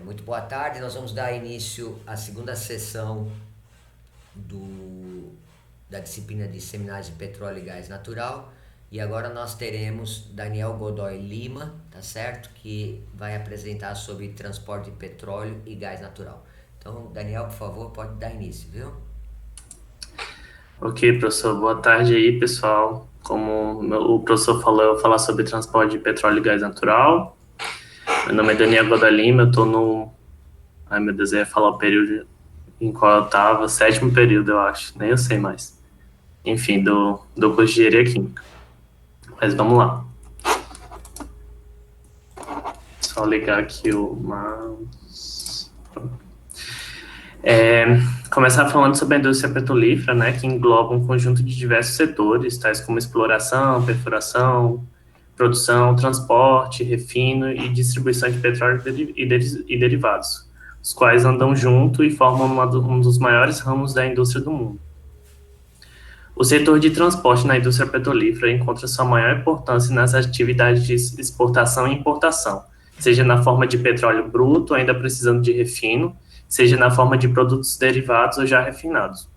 Muito boa tarde, nós vamos dar início à segunda sessão da disciplina de Seminários de Petróleo e Gás Natural. E agora nós teremos Daniel Godoy Lima, tá certo? Que vai apresentar sobre transporte de petróleo e gás natural. Então, Daniel, por favor, pode dar início, viu? Ok, professor, boa tarde aí, pessoal. Como o professor falou, eu vou falar sobre transporte de petróleo e gás natural. Meu nome é Daniel Godoy Lima, eu estou no... Ai, meu Deus, eu ia falar o período em qual eu estava, sétimo período, eu acho, nem eu sei mais. Enfim, do curso de Engenharia Química. Mas vamos lá. Só ligar aqui o mouse. É, Começar falando sobre a indústria petrolífera, né, que engloba um conjunto de diversos setores, tais como exploração, perfuração, produção, transporte, refino e distribuição de petróleo e derivados, os quais andam junto e formam um dos maiores ramos da indústria do mundo. O setor de transporte na indústria petrolífera encontra sua maior importância nas atividades de exportação e importação, seja na forma de petróleo bruto, ainda precisando de refino, seja na forma de produtos derivados ou já refinados.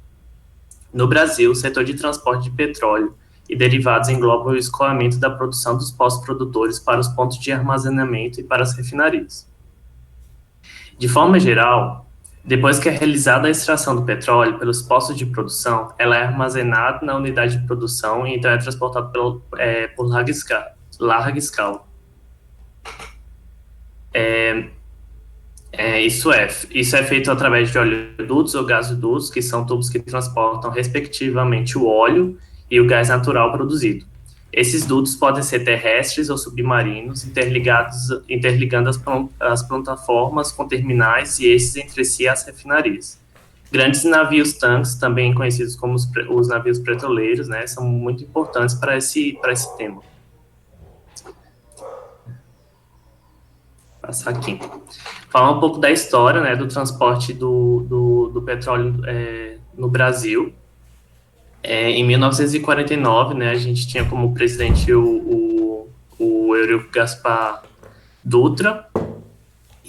No Brasil, o setor de transporte de petróleo e derivados engloba o escoamento da produção dos pós-produtores para os pontos de armazenamento e para as refinarias. De forma geral, depois que é realizada a extração do petróleo pelos postos de produção, ela é armazenada na unidade de produção e então é transportada por larga escala. Isso é feito através de oleodutos ou gasodutos, que são tubos que transportam, respectivamente, o óleo e o gás natural produzido. Esses dutos podem ser terrestres ou submarinos, interligando as plataformas com terminais e esses entre si as refinarias. Grandes navios-tanques, também conhecidos como os navios petroleiros, né, são muito importantes para esse tema. Vou passar aqui. Falar um pouco da história, né, do transporte do petróleo no Brasil. Em 1949, né, a gente tinha como presidente o Eurico Gaspar Dutra,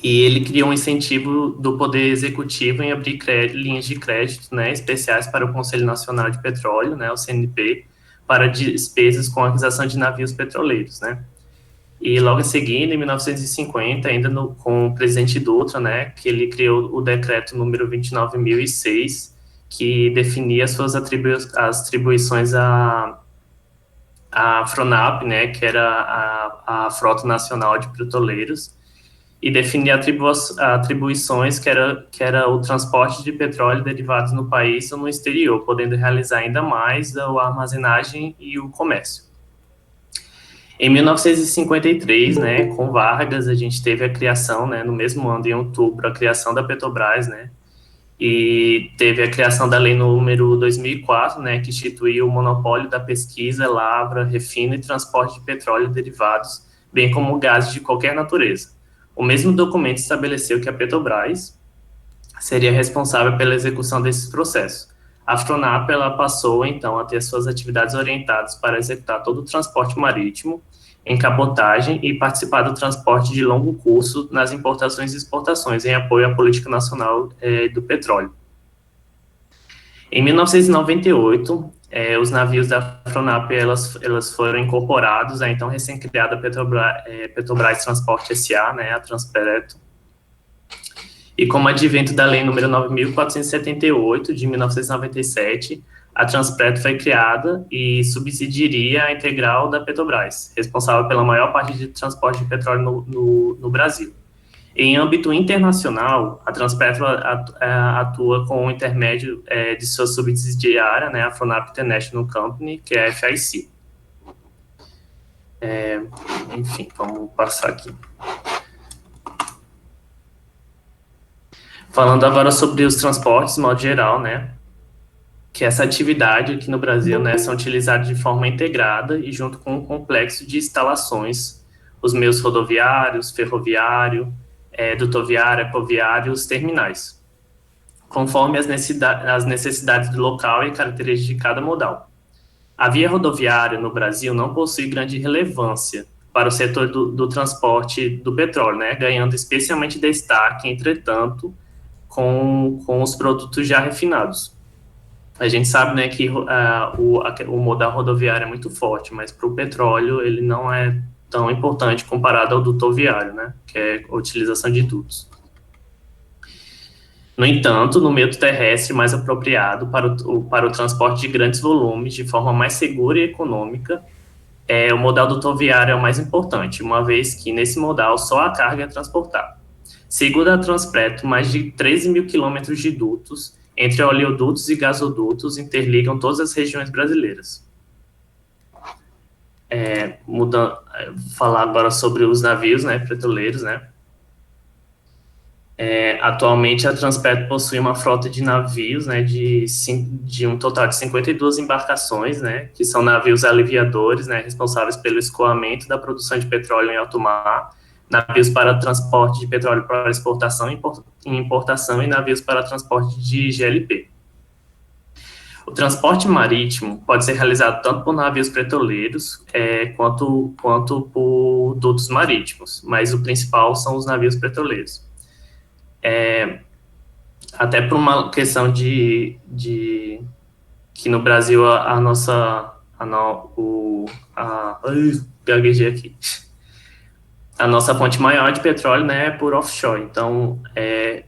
e ele criou um incentivo do Poder Executivo em abrir linhas de crédito, né, especiais para o Conselho Nacional de Petróleo, né, o CNP, para despesas com a aquisição de navios petroleiros, né. E logo em seguida, em 1950, ainda com o presidente Dutra, né, que ele criou o decreto número 29.006, que definia as atribuições à Fronap, né, que era a Frota Nacional de Petroleiros, e definia atribuições que era o transporte de petróleo e derivados no país ou no exterior, podendo realizar ainda mais a armazenagem e o comércio. Em 1953, né, com Vargas, a gente teve a criação, né, no mesmo ano, em outubro, a criação da Petrobras, né, e teve a criação da Lei número 2004, né, que instituiu o monopólio da pesquisa, lavra, refino e transporte de petróleo e derivados, bem como gases de qualquer natureza. O mesmo documento estabeleceu que a Petrobras seria responsável pela execução desses processos. A Fronap ela passou, então, a ter suas atividades orientadas para executar todo o transporte marítimo, em cabotagem e participar do transporte de longo curso nas importações e exportações, em apoio à política nacional do petróleo. Em 1998, os navios da Fronap elas foram incorporados à então recém-criada Petrobras Transporte S.A., né, a Transpetro, e como advento da Lei nº 9.478, de 1997, a Transpetro foi criada e subsidiaria a integral da Petrobras, responsável pela maior parte de transporte de petróleo no Brasil. Em âmbito internacional, a Transpetro atua com o intermédio de sua subsidiária, né, a Fronap International Company, que é a FIC. Enfim, vamos passar aqui. Falando agora sobre os transportes, de modo geral, né, que essa atividade aqui no Brasil, né, são utilizadas de forma integrada e junto com um complexo de instalações, os meios rodoviários, ferroviário, dutoviário, aquaviário e os terminais, conforme as necessidades do local e características de cada modal. A via rodoviária no Brasil não possui grande relevância, para o setor do transporte do petróleo, né, ganhando especialmente destaque, entretanto, com os produtos já refinados. A gente sabe, né, que o modal rodoviário é muito forte, mas para o petróleo ele não é tão importante comparado ao dutoviário, né, que é a utilização de dutos. No entanto, no meio terrestre mais apropriado para o transporte de grandes volumes de forma mais segura e econômica, o modal dutoviário é o mais importante, uma vez que nesse modal só a carga é transportada. Segundo a Transpetro, mais de 13 mil quilômetros de dutos, entre oleodutos e gasodutos, interligam todas as regiões brasileiras. Falar agora sobre os navios, né, petroleiros, né. Atualmente, a Transpetro possui uma frota de navios, né, de um total de 52 embarcações, né, que são navios aliviadores, né, responsáveis pelo escoamento da produção de petróleo em alto mar, navios para transporte de petróleo para exportação e importação e navios para transporte de GLP. O transporte marítimo pode ser realizado tanto por navios petroleiros quanto por dutos marítimos, mas o principal são os navios petroleiros. Até por uma questão de que no Brasil gaguejei aqui. A nossa fonte maior de petróleo, né, é por offshore, então é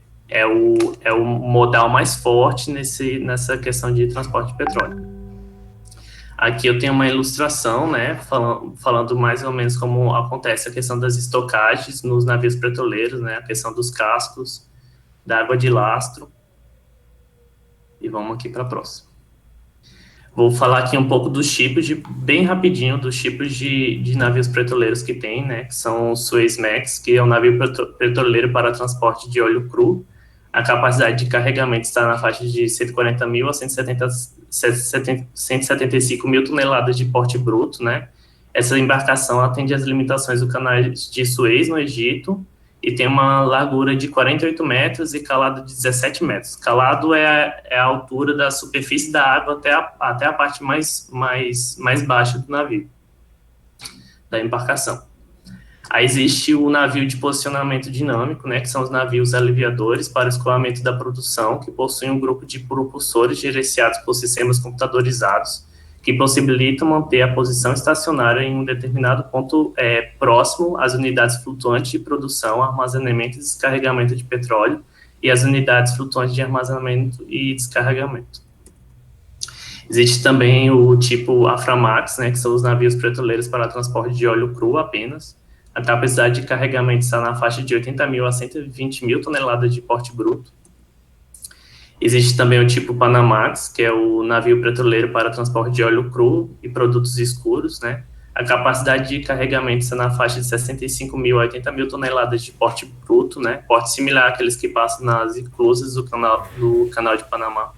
o modal mais forte nessa questão de transporte de petróleo. Aqui eu tenho uma ilustração, né, falando mais ou menos como acontece a questão das estocagens nos navios petroleiros, né, a questão dos cascos, da água de lastro. E vamos aqui para a próxima. Vou falar aqui um pouco dos tipos, bem rapidinho, dos tipos de navios petroleiros que tem, né, que são o Suezmax, que é um navio petroleiro para transporte de óleo cru. A capacidade de carregamento está na faixa de 140 mil a 175 mil toneladas de porte bruto, né. Essa embarcação atende às limitações do canal de Suez, no Egito, e tem uma largura de 48 metros e calado de 17 metros. Calado é a altura da superfície da água até a parte mais baixa do navio, da embarcação. Aí existe o navio de posicionamento dinâmico, né, que são os navios aliviadores para o escoamento da produção, que possuem um grupo de propulsores gerenciados por sistemas computadorizados, que possibilitam manter a posição estacionária em um determinado ponto próximo às unidades flutuantes de produção, armazenamento e descarregamento de petróleo e às unidades flutuantes de armazenamento e descarregamento. Existe também o tipo Aframax, né, que são os navios petroleiros para transporte de óleo cru apenas. A capacidade de carregamento está na faixa de 80 mil a 120 mil toneladas de porte bruto. Existe também o tipo Panamax, que é o navio petroleiro para transporte de óleo cru e produtos escuros, né? A capacidade de carregamento está na faixa de 65 mil a 80 mil toneladas de porte bruto, né? Porte similar àqueles que passam nas inclusas do canal de Panamá.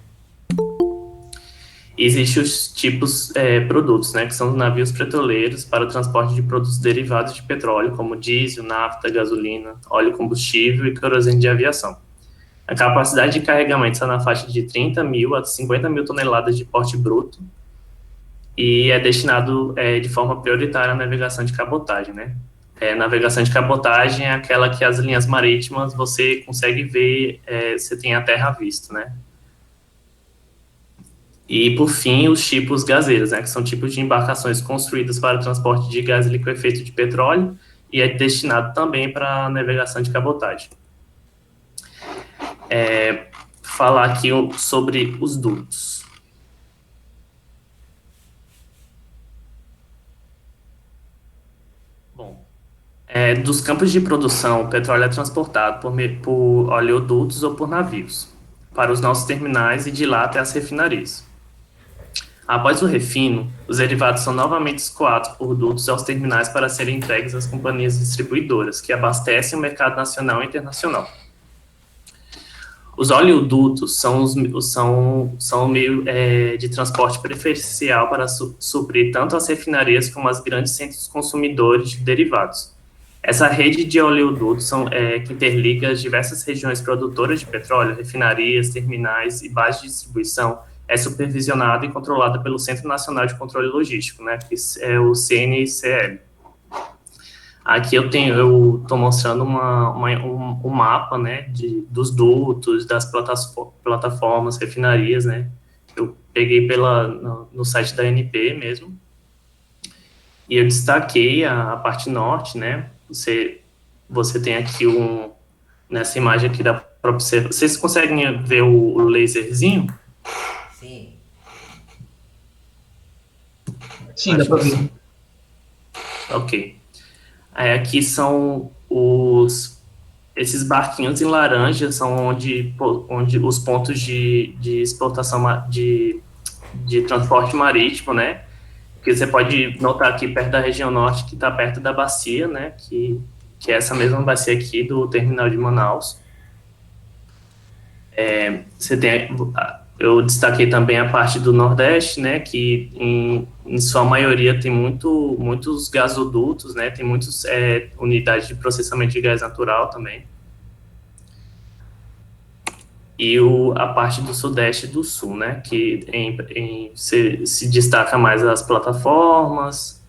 E existem os tipos produtos, né? Que são os navios petroleiros para o transporte de produtos derivados de petróleo, como diesel, nafta, gasolina, óleo combustível e querosene de aviação. A capacidade de carregamento está na faixa de 30 mil a 50 mil toneladas de porte bruto e é destinado de forma prioritária à navegação de cabotagem, né? Navegação de cabotagem é aquela que as linhas marítimas você consegue ver, você tem a terra à vista, né? E, por fim, os tipos gaseiros, né? Que são tipos de embarcações construídas para o transporte de gás liquefeito de petróleo e é destinado também para a navegação de cabotagem. Falar aqui sobre os dutos. Bom, dos campos de produção, o petróleo é transportado por oleodutos ou por navios para os nossos terminais e de lá até as refinarias. Após o refino, os derivados são novamente escoados por dutos aos terminais para serem entregues às companhias distribuidoras, que abastecem o mercado nacional e internacional. Os oleodutos são o meio de transporte preferencial para suprir tanto as refinarias como as grandes centros consumidores de derivados. Essa rede de oleodutos que interliga as diversas regiões produtoras de petróleo, refinarias, terminais e bases de distribuição, é supervisionada e controlada pelo Centro Nacional de Controle Logístico, né, que é o CNCL. Aqui eu estou mostrando um mapa, né, dos dutos, das plataformas, refinarias, né. Eu peguei no site da ANP mesmo, e eu destaquei a parte norte, né. Você tem aqui nessa imagem aqui dá para observar. Vocês conseguem ver o laserzinho? Sim. Sim, dá Acho para que ver. sim. Ok. Aí aqui são esses barquinhos em laranja são onde os pontos de exportação de transporte marítimo, né? Que você pode notar aqui perto da região norte, que está perto da bacia, né? Que é essa mesma bacia aqui do terminal de Manaus. Você tem, eu destaquei também a parte do Nordeste, né? Que em sua maioria tem muitos gasodutos, né? Tem muitas unidades de processamento de gás natural também. E a parte do Sudeste e do Sul, né, que se destaca mais as plataformas.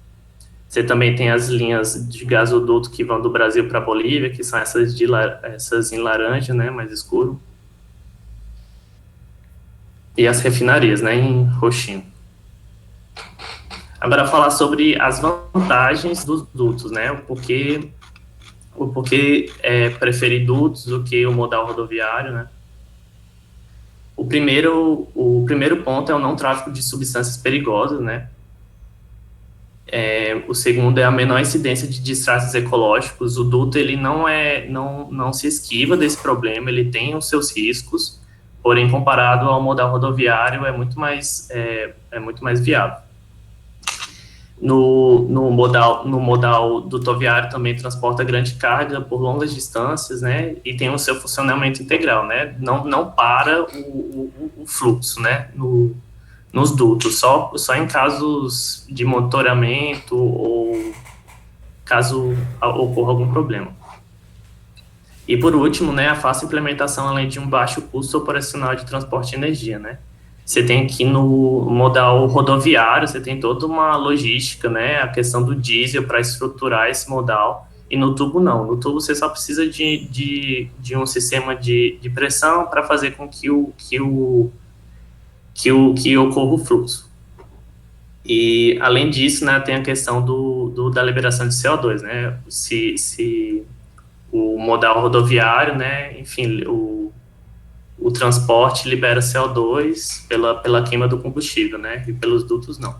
Você também tem as linhas de gasoduto que vão do Brasil para a Bolívia, que são essas em laranja, né, mais escuro. E as refinarias, né, em roxinho. Agora, falar sobre as vantagens dos dutos, né, o porquê preferir dutos do que o modal rodoviário, né. O primeiro ponto é o não tráfico de substâncias perigosas, né? O segundo é a menor incidência de desastres ecológicos. O duto ele não se esquiva desse problema, ele tem os seus riscos, porém comparado ao modal rodoviário é muito mais viável. No modal dutoviário também transporta grande carga por longas distâncias, né, e tem o seu funcionamento integral, né, não para o fluxo, né, nos dutos, só em casos de monitoramento ou caso ocorra algum problema. E por último, né, a fácil implementação além de um baixo custo operacional de transporte de energia, né. Você tem aqui no modal rodoviário, você tem toda uma logística, né, a questão do diesel para estruturar esse modal, e no tubo não. No tubo você só precisa de um sistema de pressão para fazer com que ocorra o fluxo. E, além disso, né, tem a questão da liberação de CO2, né, se o modal rodoviário, né, enfim, o transporte libera CO2 pela queima do combustível, né, e pelos dutos não.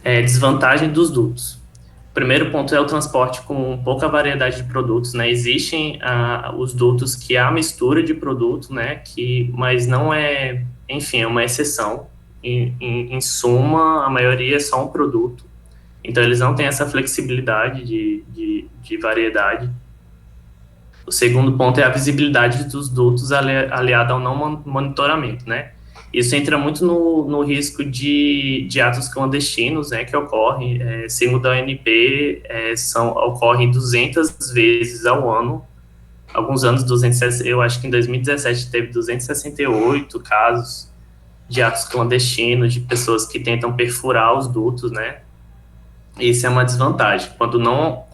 Desvantagem dos dutos. O primeiro ponto é o transporte com pouca variedade de produtos, né, existem os dutos que há mistura de produto, né, mas não enfim, é uma exceção. Em suma, a maioria é só um produto, então eles não têm essa flexibilidade de variedade. O segundo ponto é a visibilidade dos dutos aliada ao não monitoramento, né? Isso entra muito no risco de atos clandestinos, né, que ocorrem, segundo a ANP, ocorrem 200 vezes ao ano, alguns anos, eu acho que em 2017 teve 268 casos de atos clandestinos, de pessoas que tentam perfurar os dutos, né? Isso é uma desvantagem, quando não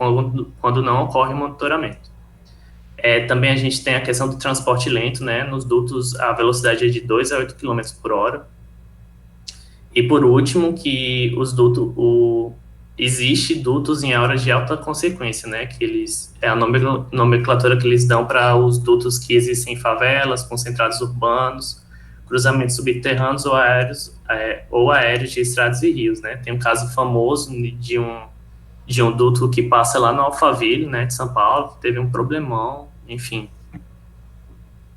ocorre monitoramento. Também a gente tem a questão do transporte lento, né? Nos dutos, a velocidade é de 2 a 8 km por hora. E, por último, que existe dutos em horas de alta consequência, né? É a nomenclatura que eles dão para os dutos que existem em favelas, concentrados urbanos, cruzamentos subterrâneos ou aéreos de estradas e rios, né? Tem um caso famoso de um duto que passa lá no Alphaville, né, de São Paulo, que teve um problemão, enfim.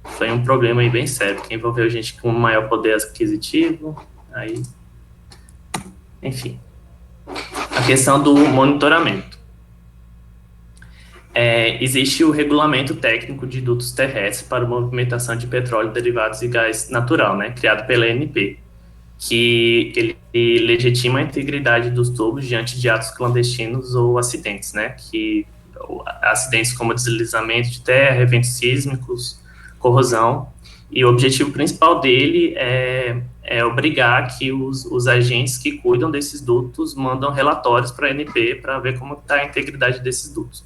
Foi um problema aí bem sério, que envolveu gente com maior poder aquisitivo, aí, enfim. A questão do monitoramento. Existe o regulamento técnico de dutos terrestres para movimentação de petróleo, derivados e gás natural, né, criado pela ANP, que ele legitima a integridade dos tubos diante de atos clandestinos ou acidentes, né, acidentes como deslizamento de terra, eventos sísmicos, corrosão, e o objetivo principal dele é obrigar que os agentes que cuidam desses dutos mandam relatórios para a ANP para ver como está a integridade desses dutos.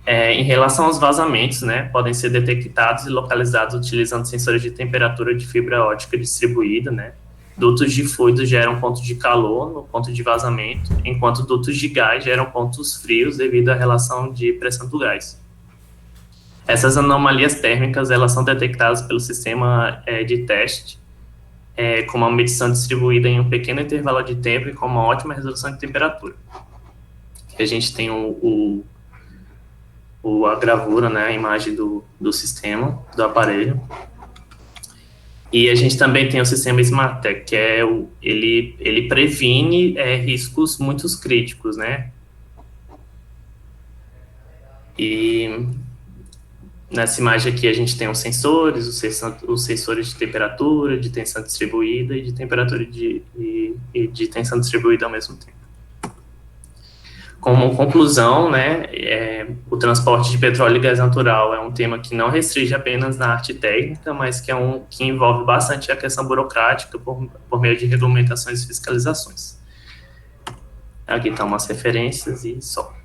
Em relação aos vazamentos, né, podem ser detectados e localizados utilizando sensores de temperatura de fibra ótica distribuída, né. Dutos de fluido geram pontos de calor no ponto de vazamento, enquanto dutos de gás geram pontos frios devido à relação de pressão do gás. Essas anomalias térmicas, elas são detectadas pelo sistema de teste, com uma medição distribuída em um pequeno intervalo de tempo e com uma ótima resolução de temperatura. A gente tem a gravura, né, a imagem do sistema, do aparelho. E a gente também tem o sistema SmartTech, que ele previne riscos muito críticos, né? E nessa imagem aqui a gente tem os sensores de temperatura, de tensão distribuída e de temperatura e de tensão distribuída ao mesmo tempo. Como conclusão, né, o transporte de petróleo e gás natural é um tema que não restringe apenas na arte técnica, mas que envolve bastante a questão burocrática por meio de regulamentações e fiscalizações. Aqui estão umas referências e só.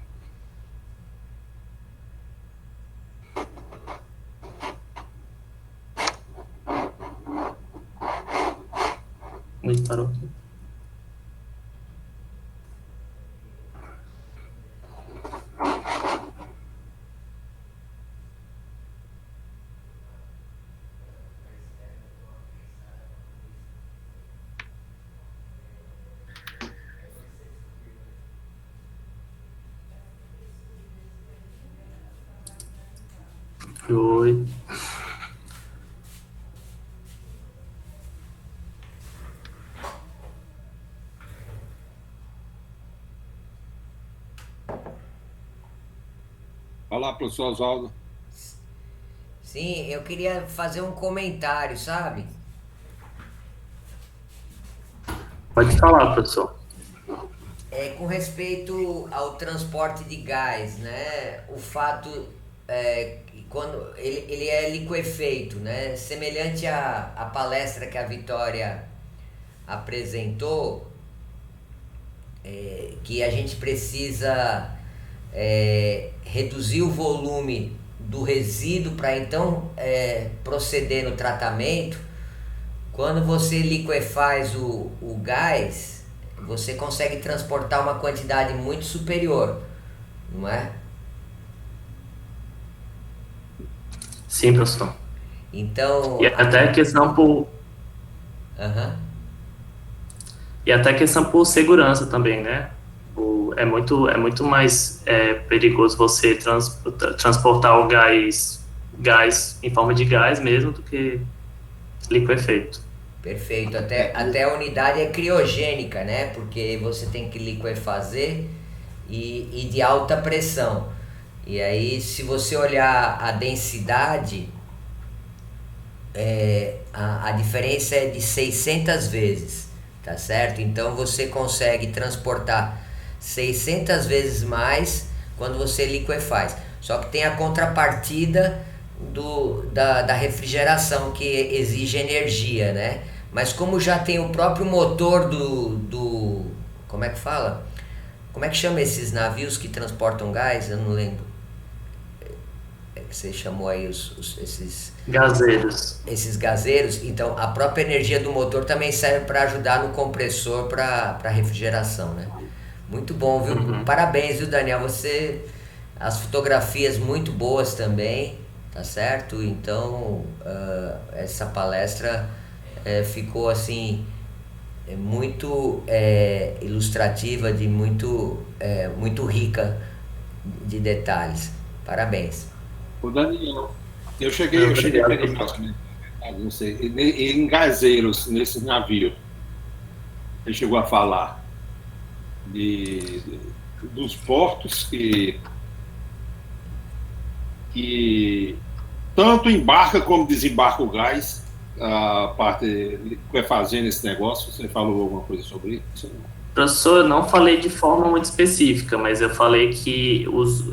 Ele parou aqui. Oi. Olá, professor Oswaldo. Sim, eu queria fazer um comentário, sabe? Pode falar, professor. Com respeito ao transporte de gás, né? O fato que quando ele é liquefeito, né? Semelhante à palestra que a Vitória apresentou, que a gente precisa reduzir o volume do resíduo para então proceder no tratamento. Quando você liquefaz o gás, você consegue transportar uma quantidade muito superior, não é? Sim, professor. Então... E até a questão por... E até a questão por segurança também, né? É muito mais perigoso você transportar o gás em forma de gás mesmo do que liquefeito. Perfeito. Até a unidade é criogênica, né? Porque você tem que liquefazer e de alta pressão. E aí, se você olhar a densidade, a diferença é de 600 vezes, tá certo? Então, você consegue transportar 600 vezes mais quando você liquefaz. Só que tem a contrapartida da refrigeração, que exige energia, né? Mas como já tem o próprio motor do como é que fala? Como é que chama esses navios que transportam gás? Eu não lembro. Que você chamou aí esses gazeiros. Esses gazeiros. Então, a própria energia do motor também serve para ajudar no compressor para refrigeração, né? Muito bom, viu? Uhum. Parabéns, viu, Daniel? As fotografias muito boas também, tá certo? Então, essa palestra ficou assim muito ilustrativa, muito rica de detalhes. Parabéns. O Daniel, eu cheguei a ver não sei, em gazeiros nesse navio. Ele chegou a falar dos portos que tanto embarca como desembarca o gás, a parte que vai fazendo esse negócio. Você falou alguma coisa sobre isso? Professor, eu não falei de forma muito específica, mas eu falei que os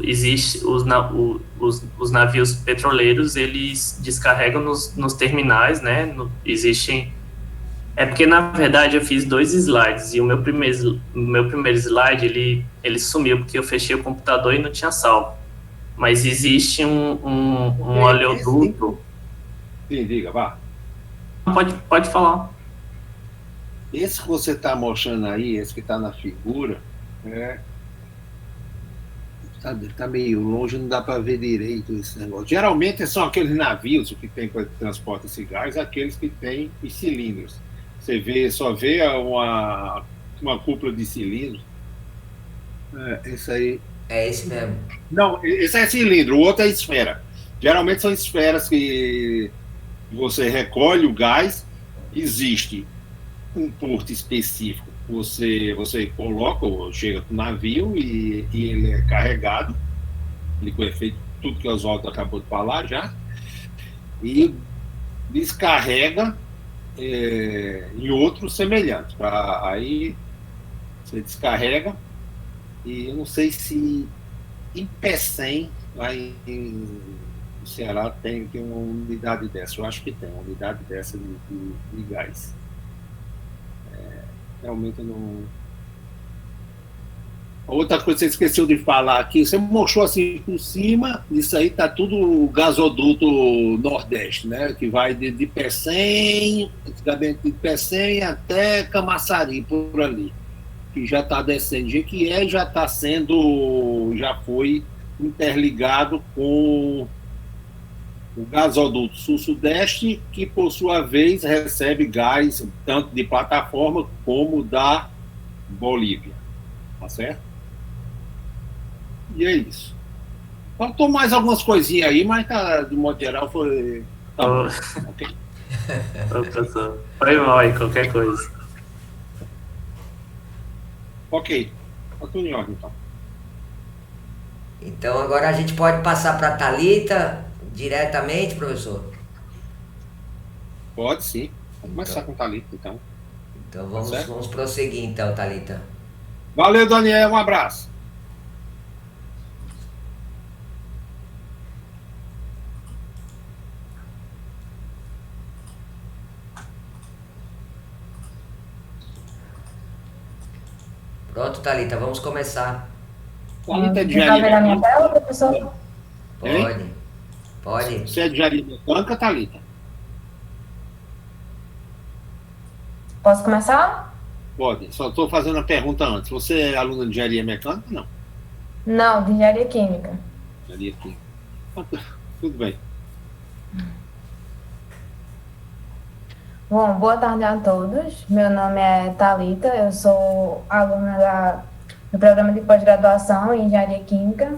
navios petroleiros, eles descarregam nos terminais, né? Existem É porque, na verdade, eu fiz 2 slides e o meu primeiro slide, ele sumiu porque eu fechei o computador e não tinha salvo. Mas existe um oleoduto. Sim, diga, vá. Pode falar. Esse que você está mostrando aí, esse que está na figura, tá meio longe, não dá para ver direito esse negócio. Geralmente são aqueles navios que tem para transportar esse gás, aqueles que têm os cilindros. Você só vê uma cúpula de cilindros. Esse aí. É esse mesmo. Não, esse é cilindro, o outro é esfera. Geralmente são esferas que você recolhe o gás, existe um porto específico. Você coloca, ou chega com o navio e ele é carregado, ele com efeito, tudo que o Oswaldo acabou de falar já, e descarrega em outros semelhantes. Aí você descarrega, e eu não sei se em Pecém, lá no Ceará, tem uma unidade dessa. Eu acho que tem uma unidade dessa de gás. Realmente eu não. Outra coisa que você esqueceu de falar aqui, você mostrou assim por cima, isso aí tá tudo o gasoduto Nordeste, né? Que vai de Pecém, antigamente de Pecém até Camaçari, por ali. Que já está descendo. Jequié já foi interligado com o gasoduto Sul-Sudeste, que por sua vez recebe gás tanto de plataforma como da Bolívia. Tá certo? E é isso. Faltou mais algumas coisinhas aí, mas de modo geral foi. Tá bom. Ok? Professor, foi mal aí, qualquer coisa. Ok. Tá tudo em ordem, então. Então agora a gente pode passar para a Thalita diretamente, professor? Pode sim. Vamos começar com o Thalita, então. Então vamos prosseguir, então, Thalita. Valeu, Daniel. Um abraço. Pronto, Thalita, vamos começar. Thalita é de Tá vendo a minha engenharia. tela, professor? Pode. Você é de engenharia mecânica, Thalita? Posso começar? Pode. Só estou fazendo a pergunta antes. Você é aluna de engenharia mecânica? Não. Não, de engenharia química. Engenharia química. Tudo bem. Bom, boa tarde a todos. Meu nome é Thalita, eu sou aluna do programa de pós-graduação em engenharia química.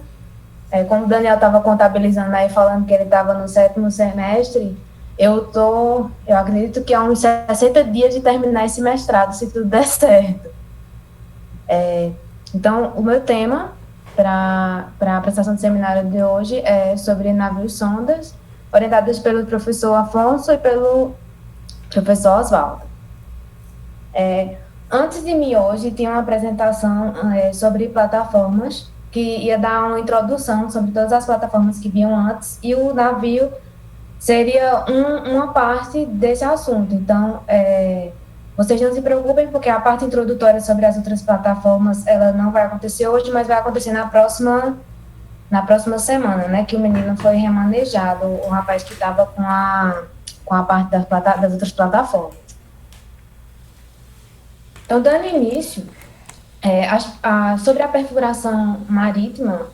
Como o Daniel estava contabilizando aí, falando que ele estava no 7º semestre, eu acredito que há uns 60 dias de terminar esse mestrado, se tudo der certo. Então, o meu tema para a apresentação do seminário de hoje é sobre navios sondas, orientados pelo professor Afonso e pelo professor Oswaldo. Antes de mim hoje, tinha uma apresentação sobre plataformas, que ia dar uma introdução sobre todas as plataformas que vinham antes, e o navio seria uma parte desse assunto. Então, vocês não se preocupem, porque a parte introdutória sobre as outras plataformas, ela não vai acontecer hoje, mas vai acontecer na próxima semana, né, que o menino foi remanejado, o rapaz que estava com a parte das outras plataformas. Então, dando início, sobre a perfuração marítima,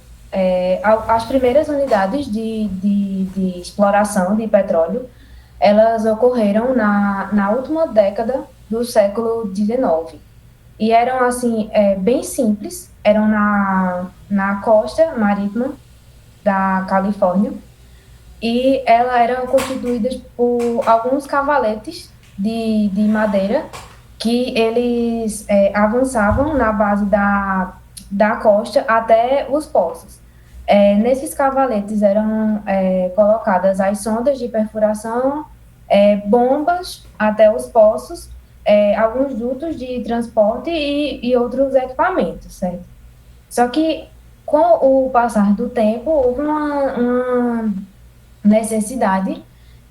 as primeiras unidades de exploração de petróleo, elas ocorreram na última década do século XIX. E eram, assim, bem simples, eram na costa marítima da Califórnia, e elas eram constituídas por alguns cavaletes de madeira, que eles avançavam na base da costa até os poços. Nesses cavaletes eram colocadas as sondas de perfuração, bombas até os poços, alguns dutos de transporte e outros equipamentos, certo? Só que, com o passar do tempo, houve uma necessidade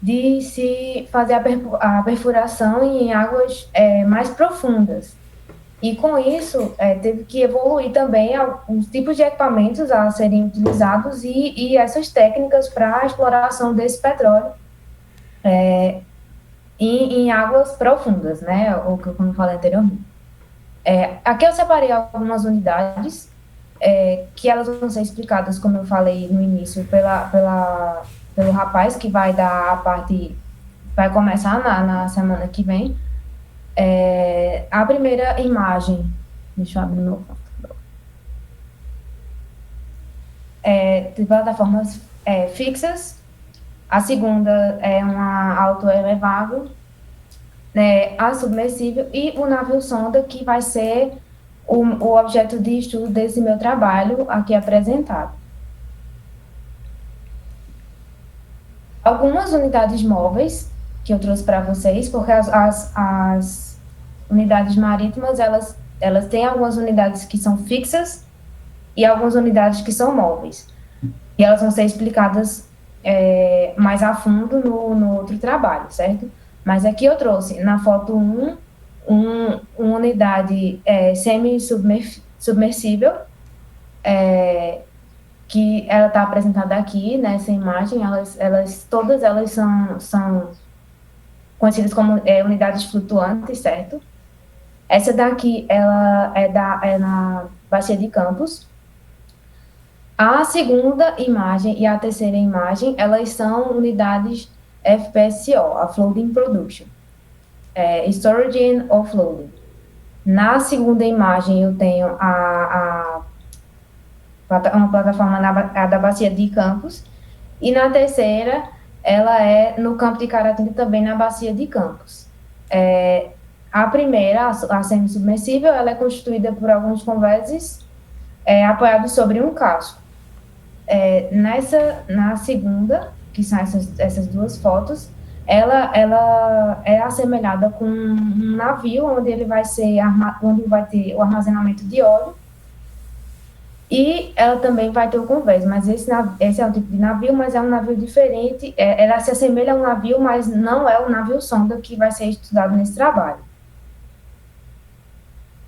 de se fazer a perfuração em águas mais profundas. E com isso, teve que evoluir também os tipos de equipamentos a serem utilizados e essas técnicas para a exploração desse petróleo em águas profundas, né? O que eu falei anteriormente. Aqui eu separei algumas unidades que elas vão ser explicadas, como eu falei no início, pelo rapaz que vai dar a parte, vai começar na semana que vem. A primeira imagem, deixa eu abrir meu computador, de plataformas fixas. A segunda é uma autoelevável, a submersível e o navio sonda, que vai ser o objeto de estudo desse meu trabalho aqui apresentado. Algumas unidades móveis que eu trouxe para vocês, porque as unidades marítimas, elas têm algumas unidades que são fixas e algumas unidades que são móveis. E elas vão ser explicadas mais a fundo no outro trabalho, certo? Mas aqui eu trouxe, na foto 1, uma unidade semi-submersível, que ela está apresentada aqui nessa imagem. Todas elas são conhecidas como unidades flutuantes, certo? Essa daqui, ela é na Bacia de Campos. A segunda imagem e a terceira imagem, elas são unidades FPSO, a Floating Production, Storage and Offloading. Na segunda imagem, eu tenho uma plataforma da Bacia de Campos, e na terceira, ela é no Campo de Caratinga, também na Bacia de Campos. A primeira, a semi-submersível, ela é constituída por alguns convéses apoiados sobre um casco. Na segunda, que são essas duas fotos, ela é assemelhada com um navio, onde ele vai ter o armazenamento de óleo, e ela também vai ter o convés, mas esse é um tipo de navio, mas é um navio diferente. Ela se assemelha a um navio, mas não é o navio sonda que vai ser estudado nesse trabalho.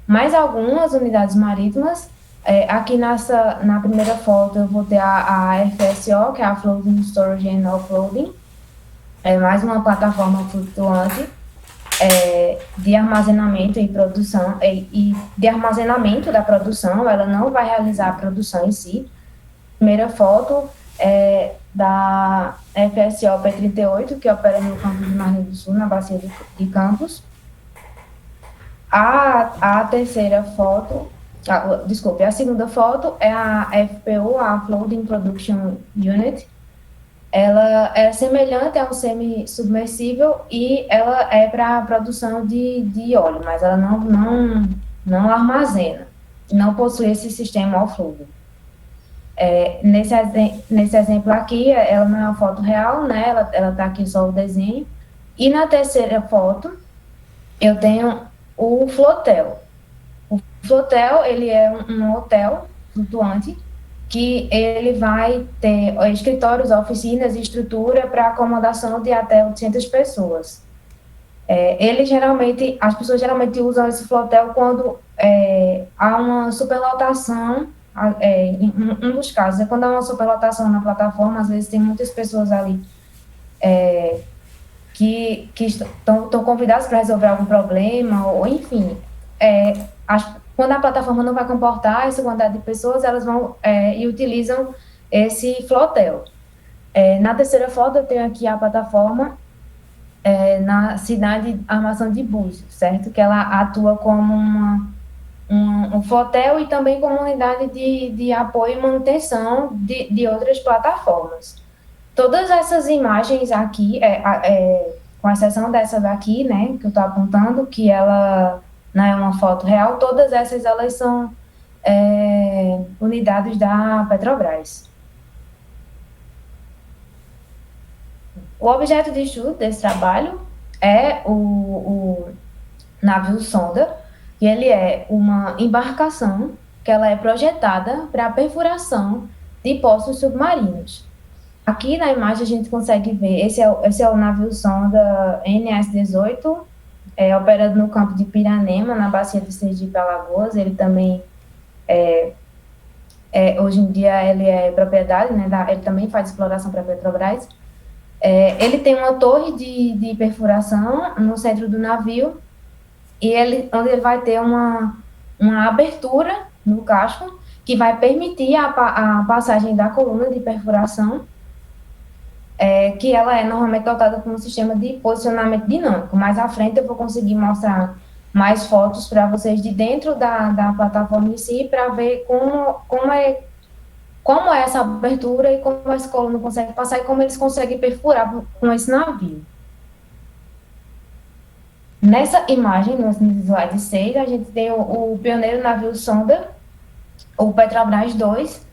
Mais algumas unidades marítimas. Aqui na primeira foto eu vou ter a FSO, que é a Floating Storage and Offloading. Mais uma plataforma flutuante de armazenamento e produção, e de armazenamento da produção. Ela não vai realizar a produção em si. Primeira foto é da FSO P-38, que opera no campo de Marinho do Sul, na Bacia de Campos. A terceira foto, a segunda foto é a FPU, a Floating Production Unit. Ela é semelhante a um semi-submersível e ela é para a produção de óleo, mas ela não armazena, não possui esse sistema offloading. Nesse exemplo aqui, ela não é uma foto real, né? Ela está aqui só o desenho. E na terceira foto, eu tenho o flotel. O flotel, ele é um hotel flutuante, que ele vai ter escritórios, oficinas e estrutura para acomodação de até 800 pessoas. As pessoas geralmente usam esse flotel quando há uma superlotação. Em um dos casos, quando há uma superlotação na plataforma, às vezes tem muitas pessoas ali que estão convidadas para resolver algum problema, ou enfim, quando a plataforma não vai comportar essa quantidade de pessoas, elas vão e utilizam esse flotel. Na terceira foto, eu tenho aqui a plataforma na cidade de Armação de Búzios, certo? Que ela atua como um flotel e também como unidade de apoio e manutenção de outras plataformas. Todas essas imagens aqui, com exceção dessa daqui, né, que eu estou apontando, que ela não é uma foto real, todas essas elas são unidades da Petrobras. O objeto de estudo desse trabalho é o navio sonda, e ele é uma embarcação que ela é projetada para a perfuração de poços submarinos. Aqui na imagem a gente consegue ver, esse é o navio sonda NS-18, operando no campo de Piranema, na bacia de Sergipe-Alagoas. Ele também, hoje em dia, ele é propriedade, né, ele também faz exploração para a Petrobras. Ele tem uma torre de perfuração no centro do navio, e onde ele vai ter uma abertura no casco, que vai permitir a passagem da coluna de perfuração, que ela é normalmente dotada com um sistema de posicionamento dinâmico. Mais à frente eu vou conseguir mostrar mais fotos para vocês de dentro da plataforma em si, para ver como é essa abertura e como essa coluna consegue passar e como eles conseguem perfurar com esse navio. Nessa imagem, no slide 6, a gente tem o pioneiro navio sonda, o Petrobras 2,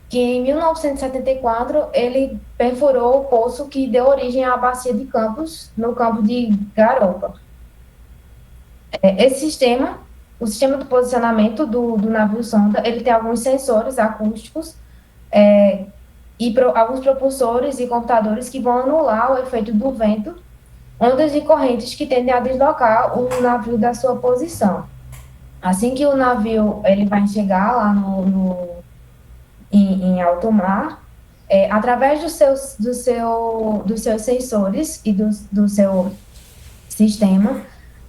que em 1974 ele perfurou o poço que deu origem à bacia de Campos, no campo de Garopa. Esse sistema, o sistema de posicionamento do navio sonda, ele tem alguns sensores acústicos e alguns propulsores e computadores que vão anular o efeito do vento, ondas e correntes que tendem a deslocar o navio da sua posição. Assim que o navio ele vai chegar lá em alto mar, através dos seus sensores e do seu sistema,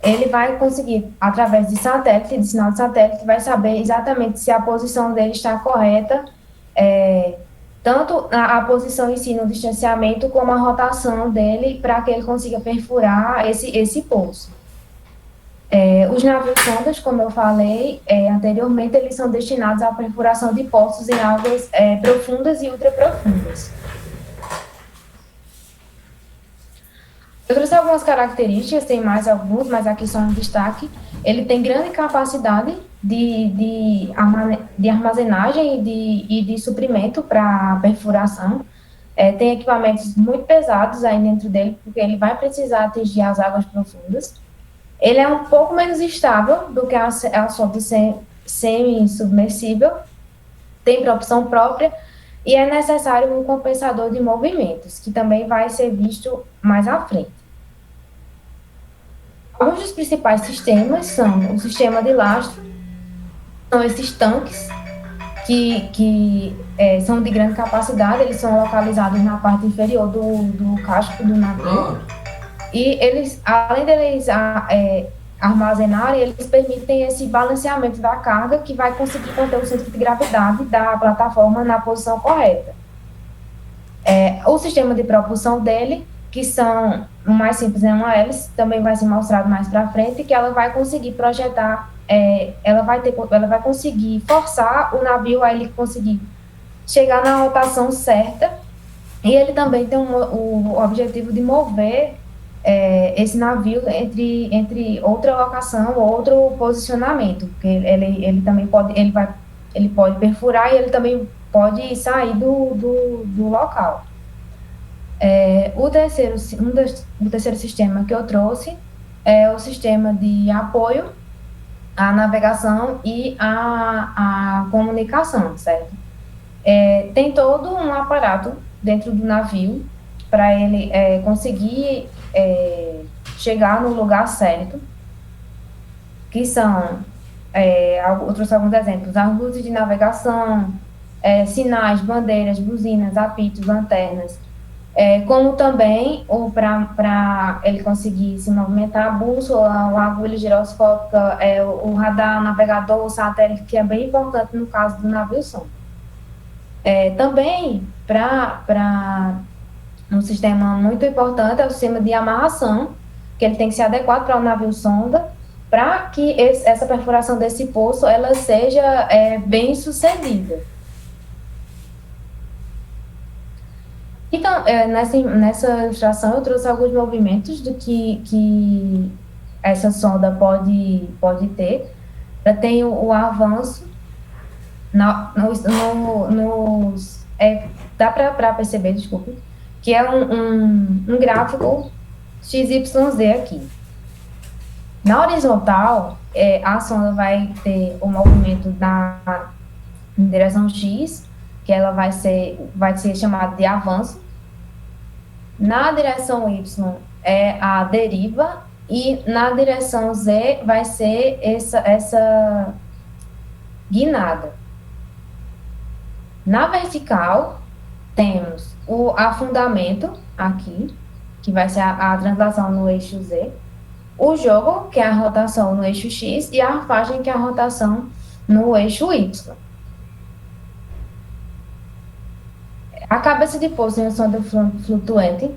ele vai conseguir, através de satélite, de sinal de satélite, vai saber exatamente se a posição dele está correta, tanto a posição em si no distanciamento, como a rotação dele, para que ele consiga perfurar esse poço. Os navios sondas, como eu falei anteriormente, eles são destinados à perfuração de poços em águas profundas e ultraprofundas. Eu trouxe algumas características, tem mais alguns, mas aqui só um destaque. Ele tem grande capacidade de armazenagem e de suprimento para perfuração. Tem equipamentos muito pesados aí dentro dele, porque ele vai precisar atingir as águas profundas. Ele é um pouco menos estável do que a sonda semi-submersível, tem propulsão própria, e é necessário um compensador de movimentos, que também vai ser visto mais à frente. Alguns dos principais sistemas são o sistema de lastro, são esses tanques que são de grande capacidade, eles são localizados na parte inferior do casco do navio. E eles, além deles armazenarem, eles permitem esse balanceamento da carga, que vai conseguir manter o centro de gravidade da plataforma na posição correta. O sistema de propulsão dele, que são o mais simples, é uma hélice, também vai ser mostrado mais para frente, que ela vai conseguir projetar, ela vai conseguir forçar o navio a ele conseguir chegar na rotação certa, e ele também tem o objetivo de mover esse navio entre outra locação ou outro posicionamento, porque ele também pode, ele pode perfurar e ele também pode sair do local. O terceiro sistema que eu trouxe é o sistema de apoio à navegação e à comunicação, certo? Tem todo um aparato dentro do navio para ele conseguir chegar no lugar certo, que são, eu trouxe alguns exemplos, as luzes de navegação, sinais, bandeiras, buzinas, apitos, lanternas, como também para ele conseguir se movimentar, a bússola, a agulha giroscópica, o radar, o navegador, o satélite, que é bem importante no caso do navio sonda. Também, um sistema muito importante é o sistema de amarração, que ele tem que ser adequado para o navio sonda, para que essa perfuração desse poço ela seja bem sucedida. Então, nessa ilustração eu trouxe alguns movimentos do que essa sonda pode ter. Tem o avanço, dá para perceber, desculpe, que é um gráfico XYZ aqui. Na horizontal, a sonda vai ter o movimento em direção X, que ela vai ser chamada de avanço, Na direção Y é a deriva e na direção Z vai ser essa guinada. Na vertical, temos o afundamento aqui, que vai ser a translação no eixo Z, o jogo, que é a rotação no eixo X, e a arfagem, que é a rotação no eixo Y. A cabeça de poço em sonda flutuante,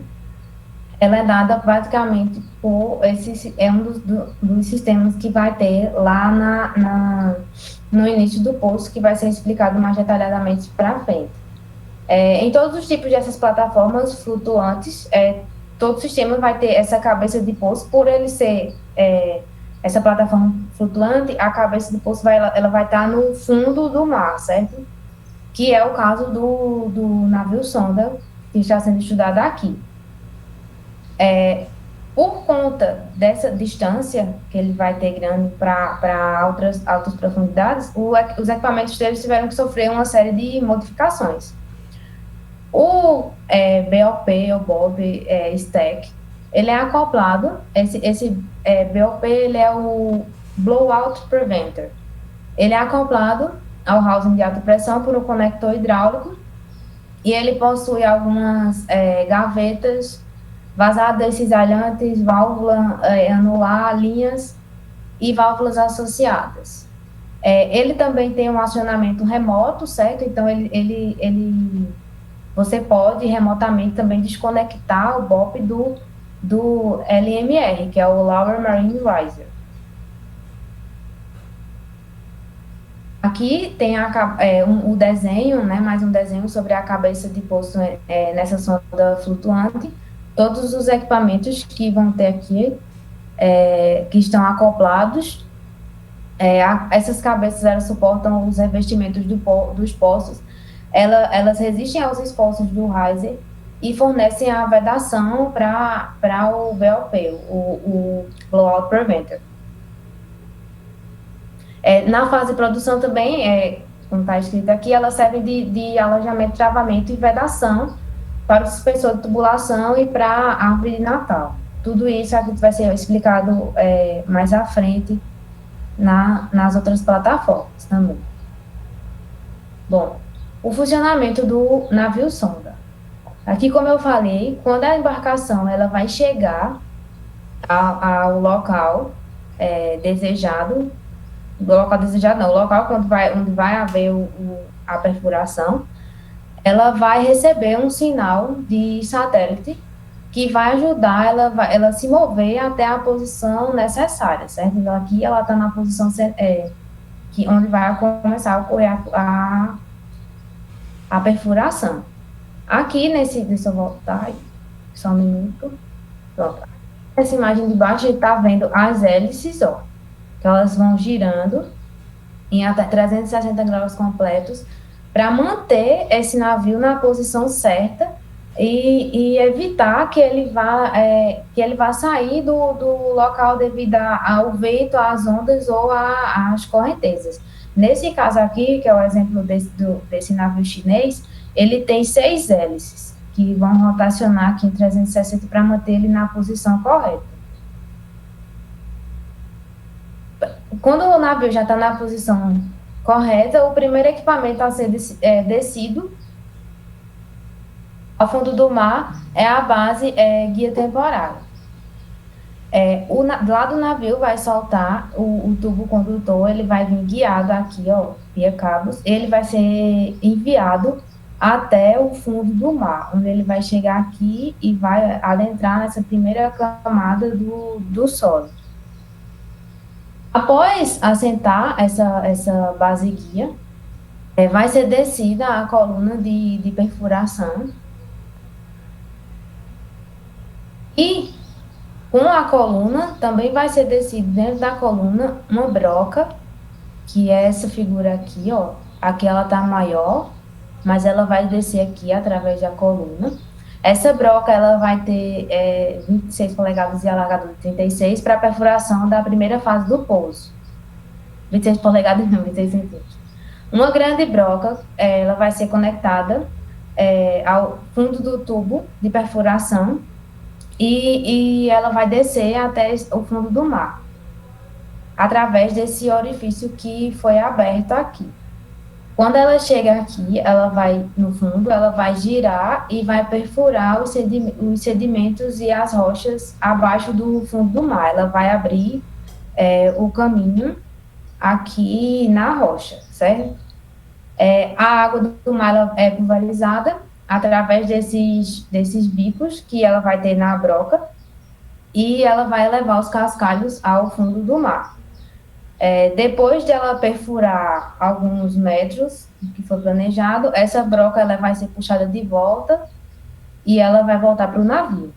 ela é dada basicamente por é um dos sistemas que vai ter lá no início do poço, que vai ser explicado mais detalhadamente para frente. Em todos os tipos dessas plataformas flutuantes, todo sistema vai ter essa cabeça de poço. Por ele ser essa plataforma flutuante, a cabeça de poço ela vai estar no fundo do mar, certo? Que é o caso do navio sonda que está sendo estudado aqui. Por conta dessa distância que ele vai ter grande para altas profundidades, os equipamentos deles tiveram que sofrer uma série de modificações. O BOP, o Bob Stack, ele é acoplado, esse BOP ele é o Blowout Preventer. Ele é acoplado ao housing de alta pressão por um conector hidráulico e ele possui algumas gavetas, vazadas cisalhantes, válvula anular, linhas e válvulas associadas. Ele também tem um acionamento remoto, certo? Então, você pode remotamente também desconectar o BOP do LMR, que é o Lower Marine Riser. Aqui tem o desenho, né, mais um desenho sobre a cabeça de poço nessa sonda flutuante. Todos os equipamentos que vão ter aqui, que estão acoplados, essas cabeças elas suportam os revestimentos dos poços, elas resistem aos esforços do riser e fornecem a vedação para o BOP, o Blowout Preventer. Na fase de produção também, como está escrito aqui, ela serve de alojamento, travamento e vedação para o suspensor de tubulação e para a árvore de Natal. Tudo isso aqui vai ser explicado mais à frente nas outras plataformas também. Bom, o funcionamento do navio sonda. Aqui, como eu falei, quando a embarcação ela vai chegar ao local desejado, o local onde vai haver a perfuração, ela vai receber um sinal de satélite que vai ajudar ela a se mover até a posição necessária, certo? Então, aqui ela está na posição onde vai começar a ocorrer a perfuração. Aqui, deixa eu voltar aí, só um minuto. Pronto. Nessa imagem de baixo, a gente está vendo as hélices, ó, que elas vão girando em até 360 graus completos para manter esse navio na posição certa e evitar que ele vá sair do local devido ao vento, às ondas ou às correntezas. Nesse caso aqui, que é o exemplo desse navio chinês, ele tem 6 hélices que vão rotacionar aqui em 360 para manter ele na posição correta. Quando o navio já está na posição correta, o primeiro equipamento a ser descido ao fundo do mar é a base guia temporária. Lá do navio vai soltar o tubo condutor, ele vai vir guiado aqui, ó, via cabos, ele vai ser enviado até o fundo do mar, onde ele vai chegar aqui e vai adentrar nessa primeira camada do solo. Após assentar essa base guia, vai ser descida a coluna de perfuração. E com a coluna também vai ser descido dentro da coluna uma broca, que é essa figura aqui, ó. Aqui ela tá maior, mas ela vai descer aqui através da coluna. Essa broca ela vai ter 26 polegadas e alargador de 36 para a perfuração da primeira fase do pouso. 26 polegadas não, 26 centímetros. Uma grande broca, ela vai ser conectada ao fundo do tubo de perfuração e ela vai descer até o fundo do mar, através desse orifício que foi aberto aqui. Quando ela chega aqui, ela vai no fundo, ela vai girar e vai perfurar os sedimentos e as rochas abaixo do fundo do mar. Ela vai abrir o caminho aqui na rocha, certo? A água do mar ela é pulverizada através desses bicos que ela vai ter na broca e ela vai levar os cascalhos ao fundo do mar. Depois de ela perfurar alguns metros, que foi planejado, essa broca ela vai ser puxada de volta e ela vai voltar para o navio.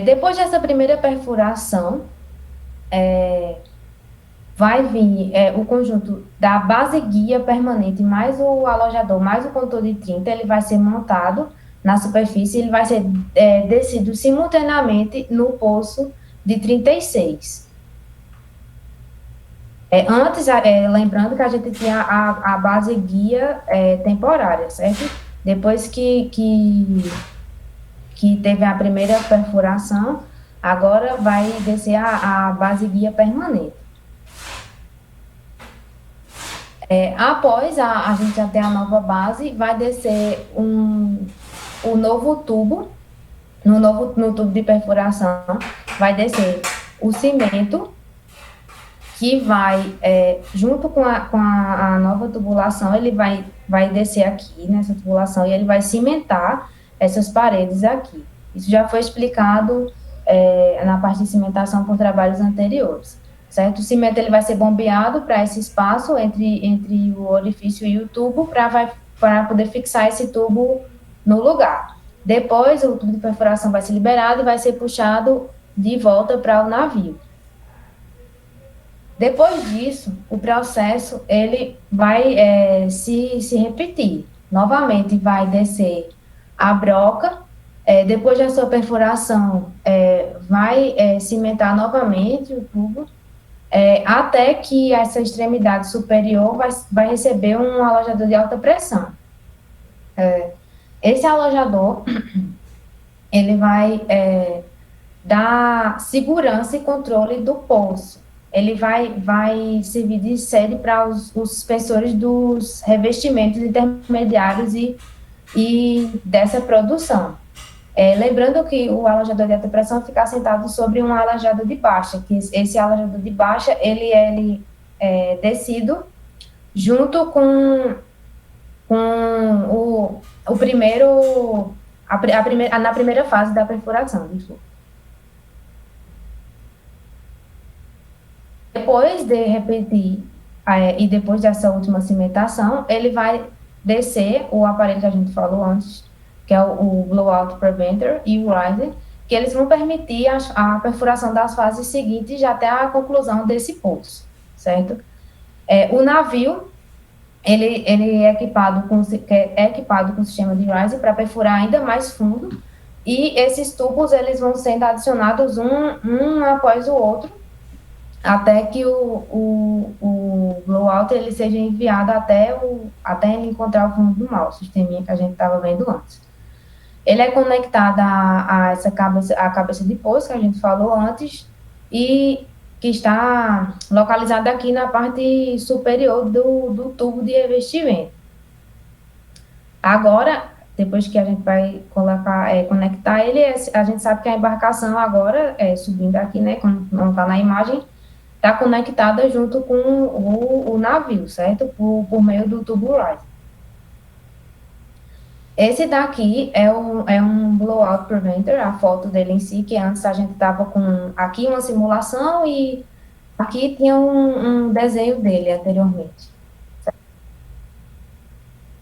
Depois dessa primeira perfuração, vai vir o conjunto da base guia permanente, mais o alojador, mais o condutor de 30, ele vai ser montado na superfície, ele vai ser descido simultaneamente no poço de 36. Antes, lembrando que a gente tinha a base guia temporária, certo? Depois que teve a primeira perfuração, agora vai descer a base guia permanente. Após a gente já ter a nova base, vai descer o novo tubo, no tubo de perfuração, vai descer o cimento, que vai, junto com a nova tubulação, ele vai descer aqui nessa tubulação e ele vai cimentar essas paredes aqui. Isso já foi explicado na parte de cimentação por trabalhos anteriores, certo? O cimento ele vai ser bombeado para esse espaço entre o orifício e o tubo para poder fixar esse tubo no lugar. Depois, o tubo de perfuração vai ser liberado e vai ser puxado de volta para o navio. Depois disso, o processo ele vai se repetir. Novamente, vai descer a broca, depois da sua perfuração, vai cimentar novamente o tubo, até que essa extremidade superior vai receber um alojador de alta pressão. Esse alojador, ele vai dar segurança e controle do poço. Ele vai servir de sede para os suspensores dos revestimentos intermediários e dessa produção. Lembrando que o alojador de alta pressão fica assentado sobre um alojador de baixa, que esse alojador de baixa, ele é descido junto com o primeiro, na primeira fase da perfuração, desculpa. Depois de repetir, e depois dessa última cimentação, ele vai descer o aparelho que a gente falou antes, que é o Blowout Preventer e o Riser, que eles vão permitir a perfuração das fases seguintes até a conclusão desse poço, certo? O navio, ele é equipado com o sistema de Riser para perfurar ainda mais fundo, e esses tubos, eles vão sendo adicionados um após o outro, até que o blowout ele seja enviado até ele encontrar o fundo do mar, o sisteminha que a gente estava vendo antes. Ele é conectado a cabeça de poço que a gente falou antes e que está localizado aqui na parte superior do tubo de revestimento. Agora, depois que a gente vai conectar ele, a gente sabe que a embarcação agora, subindo aqui, né, como não está na imagem, está conectada junto com o navio, certo? Por meio do tubo Riser. Esse daqui é um Blowout Preventer, a foto dele em si, que antes a gente estava com aqui uma simulação e aqui tinha um desenho dele anteriormente. Certo?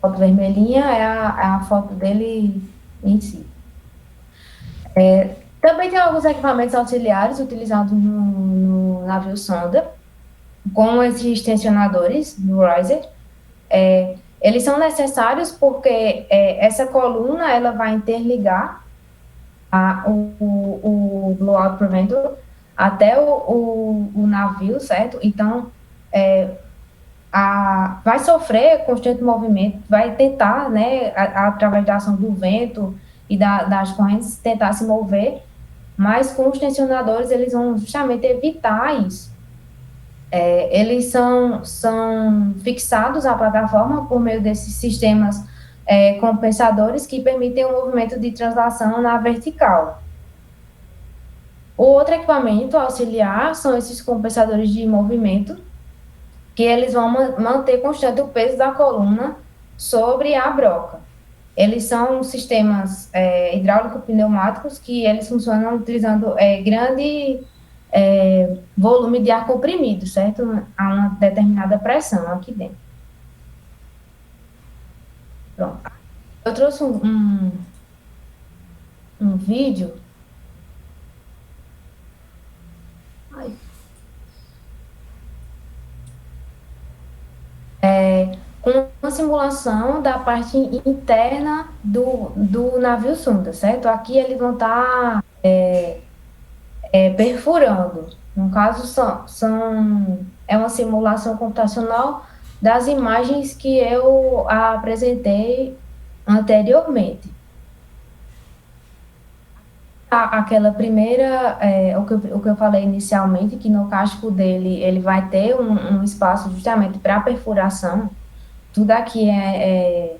A foto vermelhinha é a foto dele em si. Também tem alguns equipamentos auxiliares utilizados no navio sonda, como esses tensionadores do Riser. Eles são necessários porque essa coluna ela vai interligar o Blowout Preventer até o navio, certo? Então, vai sofrer constante movimento, vai tentar, né, através da ação do vento e das correntes, tentar se mover, mas com os tensionadores eles vão justamente evitar isso. Eles são fixados à plataforma por meio desses sistemas compensadores que permitem o movimento de translação na vertical. O outro equipamento auxiliar são esses compensadores de movimento, que eles vão manter constante o peso da coluna sobre a broca. Eles são sistemas hidráulico-pneumáticos que eles funcionam utilizando grande volume de ar comprimido, certo? A uma determinada pressão aqui dentro. Pronto. Eu trouxe um vídeo. Com uma simulação da parte interna do navio sonda, certo? Aqui eles vão estar perfurando. No caso, é uma simulação computacional das imagens que eu apresentei anteriormente. Aquela primeira, o que eu falei inicialmente, que no casco dele ele vai ter um espaço justamente para perfuração. Tudo aqui é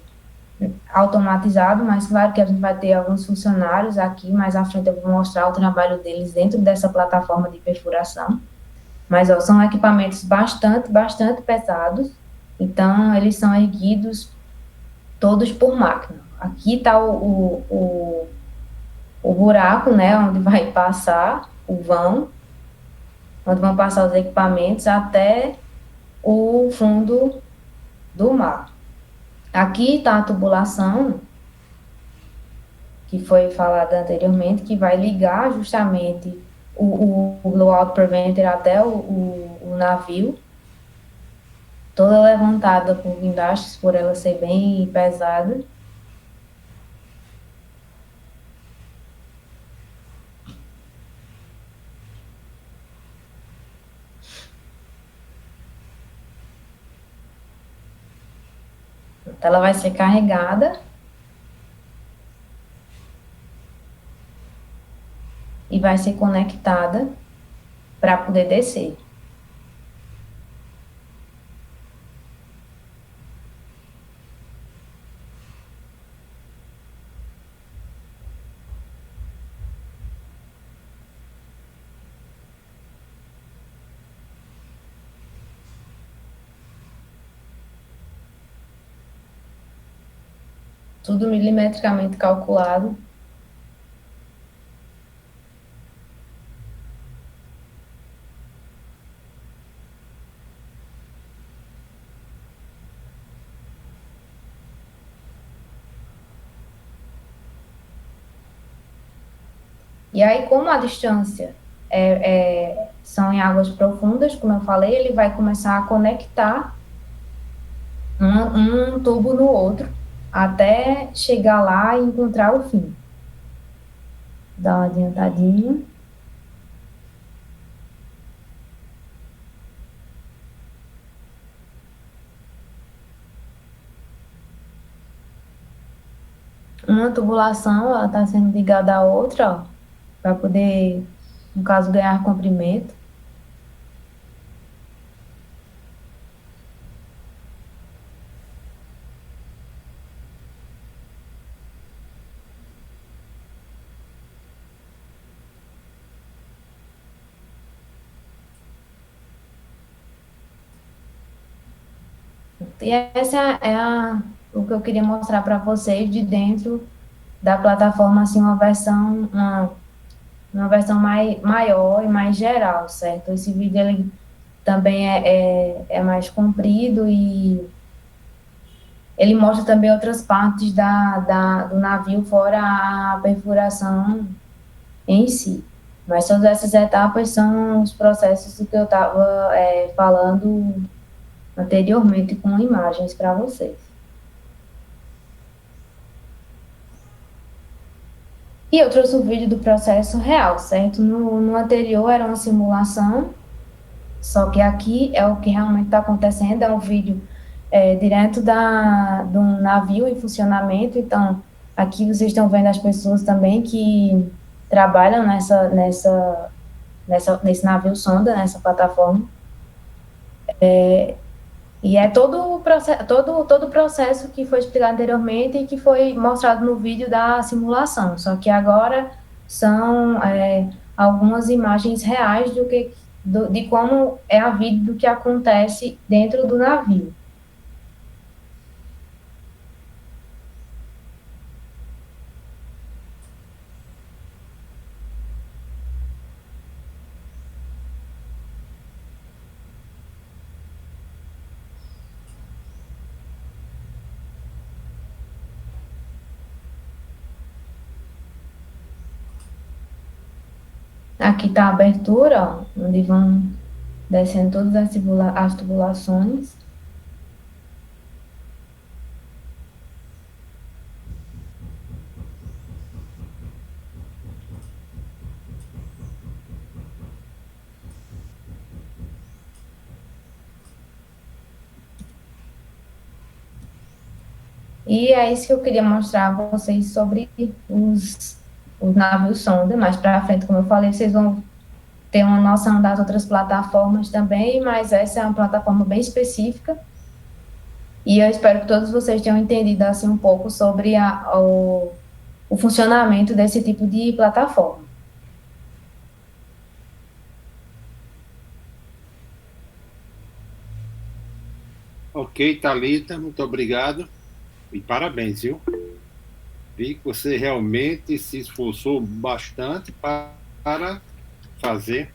automatizado, mas claro que a gente vai ter alguns funcionários aqui, mais à frente eu vou mostrar o trabalho deles dentro dessa plataforma de perfuração. Mas são equipamentos bastante pesados, então eles são erguidos todos por máquina. Aqui está o buraco, né, onde vai passar o vão, onde vão passar os equipamentos até o fundo do mar. Aqui está a tubulação, que foi falada anteriormente, que vai ligar justamente o blowout preventer até o navio, toda levantada por guindastes, por ela ser bem pesada. Ela vai ser carregada e vai ser conectada para poder descer. Tudo milimetricamente calculado. E aí, como a distância são em águas profundas, como eu falei, ele vai começar a conectar um tubo no outro, até chegar lá e encontrar o fim. Dá uma adiantadinha. Uma tubulação, ela está sendo ligada à outra, ó, para poder, no caso, ganhar comprimento. E essa o que eu queria mostrar para vocês de dentro da plataforma, assim, uma versão maior e mais geral, certo? Esse vídeo ele também é mais comprido e ele mostra também outras partes do navio, fora a perfuração em si. Mas todas essas etapas são os processos do que eu estava falando anteriormente com imagens para vocês. E eu trouxe o vídeo do processo real, certo? No anterior era uma simulação Só que aqui é o que realmente está acontecendo, é um vídeo direto de um navio em funcionamento. Então, aqui vocês estão vendo as pessoas também que trabalham nesse navio sonda, nessa plataforma. E é todo o processo que foi explicado anteriormente e que foi mostrado no vídeo da simulação. Só que agora são algumas imagens reais de como é a vida do que acontece dentro do navio. Aqui está a abertura, ó, onde vão descendo todas as tubulações. E é isso que eu queria mostrar a vocês sobre os navios sonda. Mais para frente, como eu falei, vocês vão ter uma noção das outras plataformas também, mas essa é uma plataforma bem específica. E eu espero que todos vocês tenham entendido assim um pouco sobre o funcionamento desse tipo de plataforma. Ok, Thalita, muito obrigado. E parabéns, viu? Vi que você realmente se esforçou bastante para fazer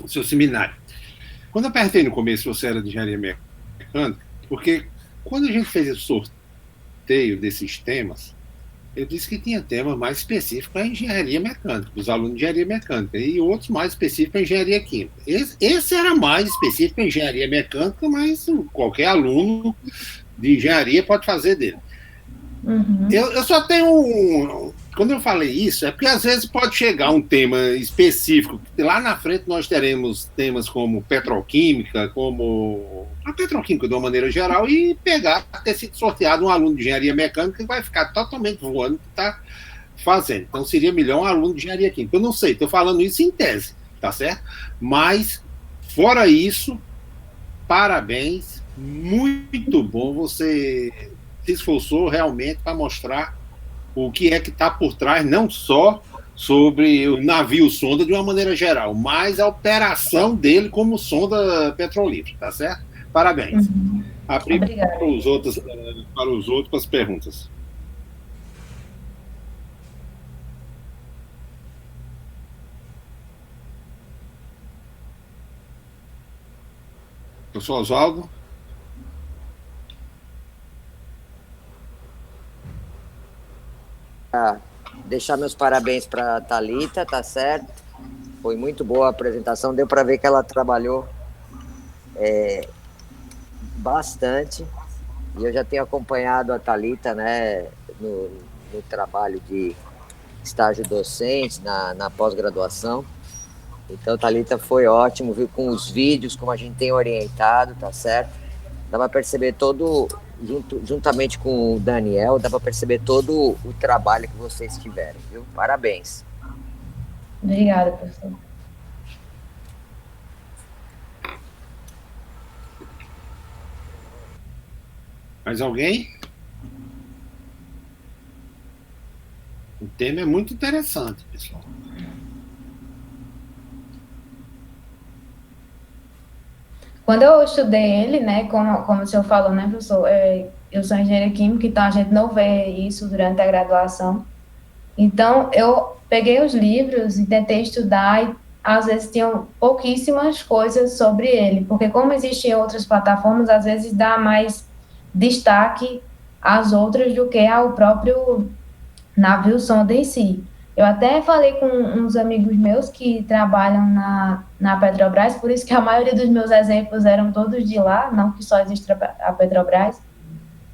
o seu seminário. Quando eu perguntei no começo se você era de engenharia mecânica, porque quando a gente fez esse sorteio desses temas, eu disse que tinha temas mais específicos para engenharia mecânica, para os alunos de engenharia mecânica, e outros mais específicos para engenharia química. Esse era mais específico para engenharia mecânica, mas qualquer aluno de engenharia pode fazer dele. Uhum. Eu só tenho quando eu falei isso, é porque às vezes pode chegar um tema específico, lá na frente nós teremos temas como petroquímica, como a petroquímica de uma maneira geral, e ter sido sorteado um aluno de engenharia mecânica que vai ficar totalmente voando o que está fazendo. Então seria melhor um aluno de engenharia química. Eu não sei, estou falando isso em tese, tá certo? Mas, fora isso, parabéns, muito bom, você se esforçou realmente para mostrar o que é que está por trás, não só sobre o navio sonda de uma maneira geral, mas a operação dele como sonda petrolífera, tá certo? Parabéns. Uhum. Abri para os outros as perguntas. Professor Oswaldo? Deixar meus parabéns para a Thalita, tá certo? Foi muito boa a apresentação, deu para ver que ela trabalhou bastante, e eu já tenho acompanhado a Thalita, né, no trabalho de estágio docente, na pós-graduação. Então, Thalita, foi ótimo, viu, com os vídeos, como a gente tem orientado, tá certo? Dá para perceber juntamente com o Daniel, dá para perceber todo o trabalho que vocês tiveram, viu? Parabéns. Obrigada, professor. Mais alguém? O tema é muito interessante, pessoal. Quando eu estudei ele, né, como o senhor falou, né, professor, eu sou engenheira química, então a gente não vê isso durante a graduação. Então, eu peguei os livros e tentei estudar, e às vezes tinham pouquíssimas coisas sobre ele, porque como existem outras plataformas, às vezes dá mais destaque às outras do que ao próprio navio sonda em si. Eu até falei com uns amigos meus que trabalham na Petrobras, por isso que a maioria dos meus exemplos eram todos de lá, não que só existe a Petrobras,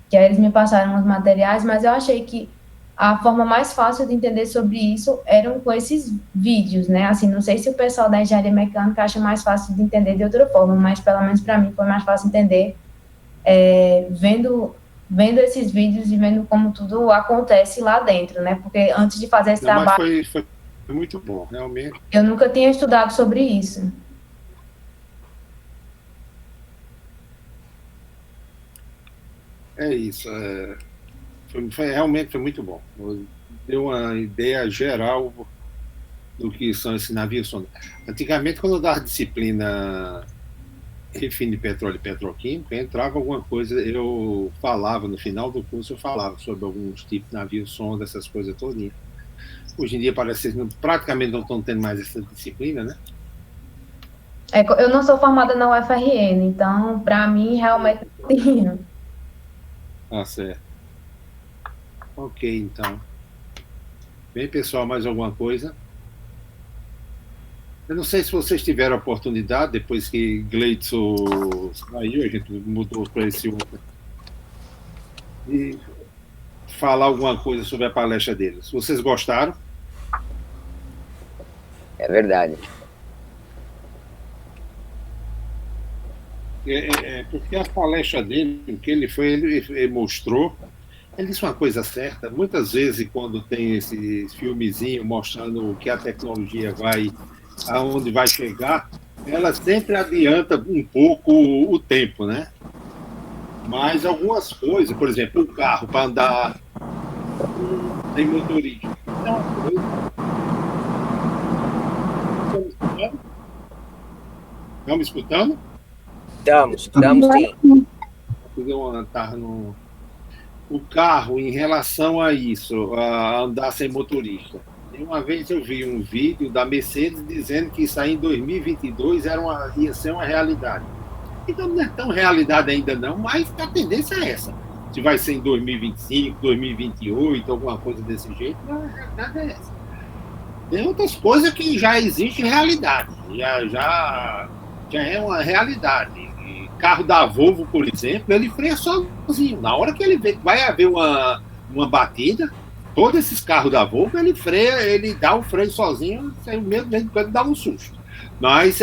que aí eles me passaram os materiais, mas eu achei que a forma mais fácil de entender sobre isso eram com esses vídeos, né? Assim, não sei se o pessoal da engenharia mecânica acha mais fácil de entender de outra forma, mas pelo menos para mim foi mais fácil entender vendo esses vídeos e vendo como tudo acontece lá dentro, né? Porque antes de fazer esse trabalho... Mas foi muito bom, realmente. Eu nunca tinha estudado sobre isso. É isso. Realmente foi muito bom. Deu uma ideia geral do que são esses navios sonda. Antigamente, quando eu dava disciplina refino de petróleo e petroquímica, entrava alguma coisa, eu falava, no final do curso, eu falava sobre alguns tipos de navios sonda, essas coisas todas. Hoje em dia parece que praticamente não estão tendo mais essa disciplina, né? Eu não sou formada na UFRN, então, para mim, realmente não tinha. Ah, certo. Ok, então. Bem, pessoal, mais alguma coisa? Eu não sei se vocês tiveram a oportunidade, depois que Gleidson saiu, a gente mudou para esse outro, e falar alguma coisa sobre a palestra deles. Vocês gostaram? É verdade. Porque a palestra dele, o que ele mostrou, ele disse uma coisa certa. Muitas vezes, quando tem esse filmezinho mostrando o que a tecnologia vai, aonde vai chegar, ela sempre adianta um pouco o tempo, né? Mas algumas coisas, por exemplo, o carro para andar sem motorista, é uma coisa. Estão me escutando? Estamos sim. O carro, em relação a isso, a andar sem motorista. Uma vez eu vi um vídeo da Mercedes dizendo que isso aí em 2022 ia ser uma realidade. Então não é tão realidade ainda não, mas a tendência é essa. Se vai ser em 2025, 2028, alguma coisa desse jeito, a realidade é essa. Tem outras coisas que já existem realidade, já é uma realidade. Carro da Volvo, por exemplo, ele freia sozinho. Na hora que ele vê que vai haver uma batida, todos esses carros da Volvo, ele freia, ele dá o freio sozinho, mesmo quando dá um susto. Mas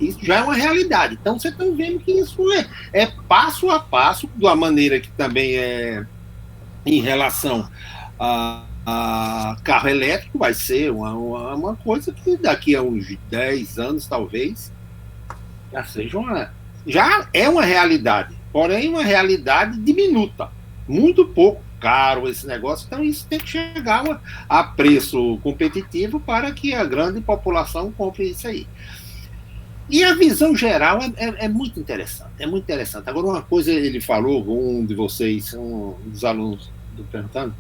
isso já é uma realidade. Então, vocês estão vendo que isso é passo a passo, da maneira que também é em relação a carro elétrico, vai ser uma coisa que daqui a uns 10 anos, talvez, já é uma realidade, porém uma realidade diminuta, muito pouco caro esse negócio, então isso tem que chegar a preço competitivo para que a grande população compre isso aí. E a visão geral é muito interessante, é muito interessante. Agora, uma coisa ele falou, um de vocês, um dos alunos do perguntando,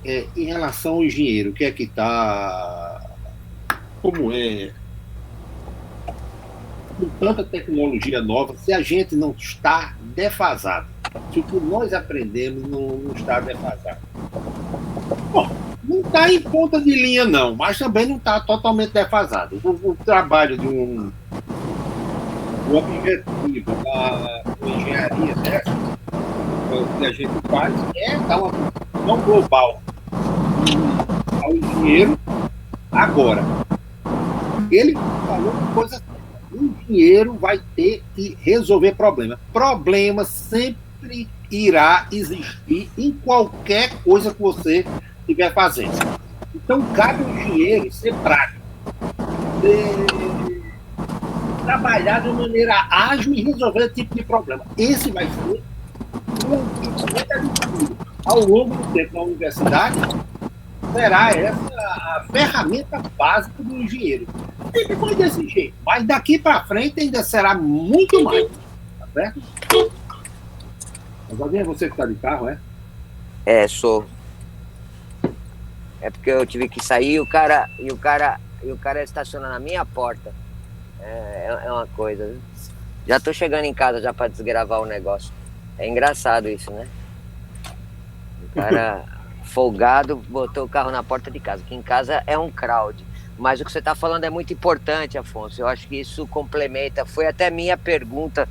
em relação ao engenheiro, o que é que está, como é, com tanta tecnologia nova, se a gente não está defasado, se o que nós aprendemos não está defasado. Bom, não está em ponta de linha não, mas também não está totalmente defasado. O trabalho de um objetivo da engenharia dessa, que a gente faz, é dar uma visão global ao engenheiro agora. Ele falou uma coisa: o engenheiro vai ter que resolver problemas. Problema sempre irá existir em qualquer coisa que você estiver fazendo. Então, cabe ao engenheiro ser prático, trabalhar de maneira ágil e resolver esse tipo de problema. Esse vai ser ao longo do tempo na universidade, será essa a ferramenta básica do engenheiro. Sempre foi desse jeito, mas daqui para frente ainda será muito mais. Tá certo? Mas você que está de carro, Sou. É porque eu tive que sair e o cara estaciona na minha porta. É uma coisa. Já tô chegando em casa já para desgravar o negócio. É engraçado isso, né? O cara folgado botou o carro na porta de casa, que em casa é um crowd. Mas o que você está falando é muito importante, Afonso. Eu acho que isso complementa. Foi até minha pergunta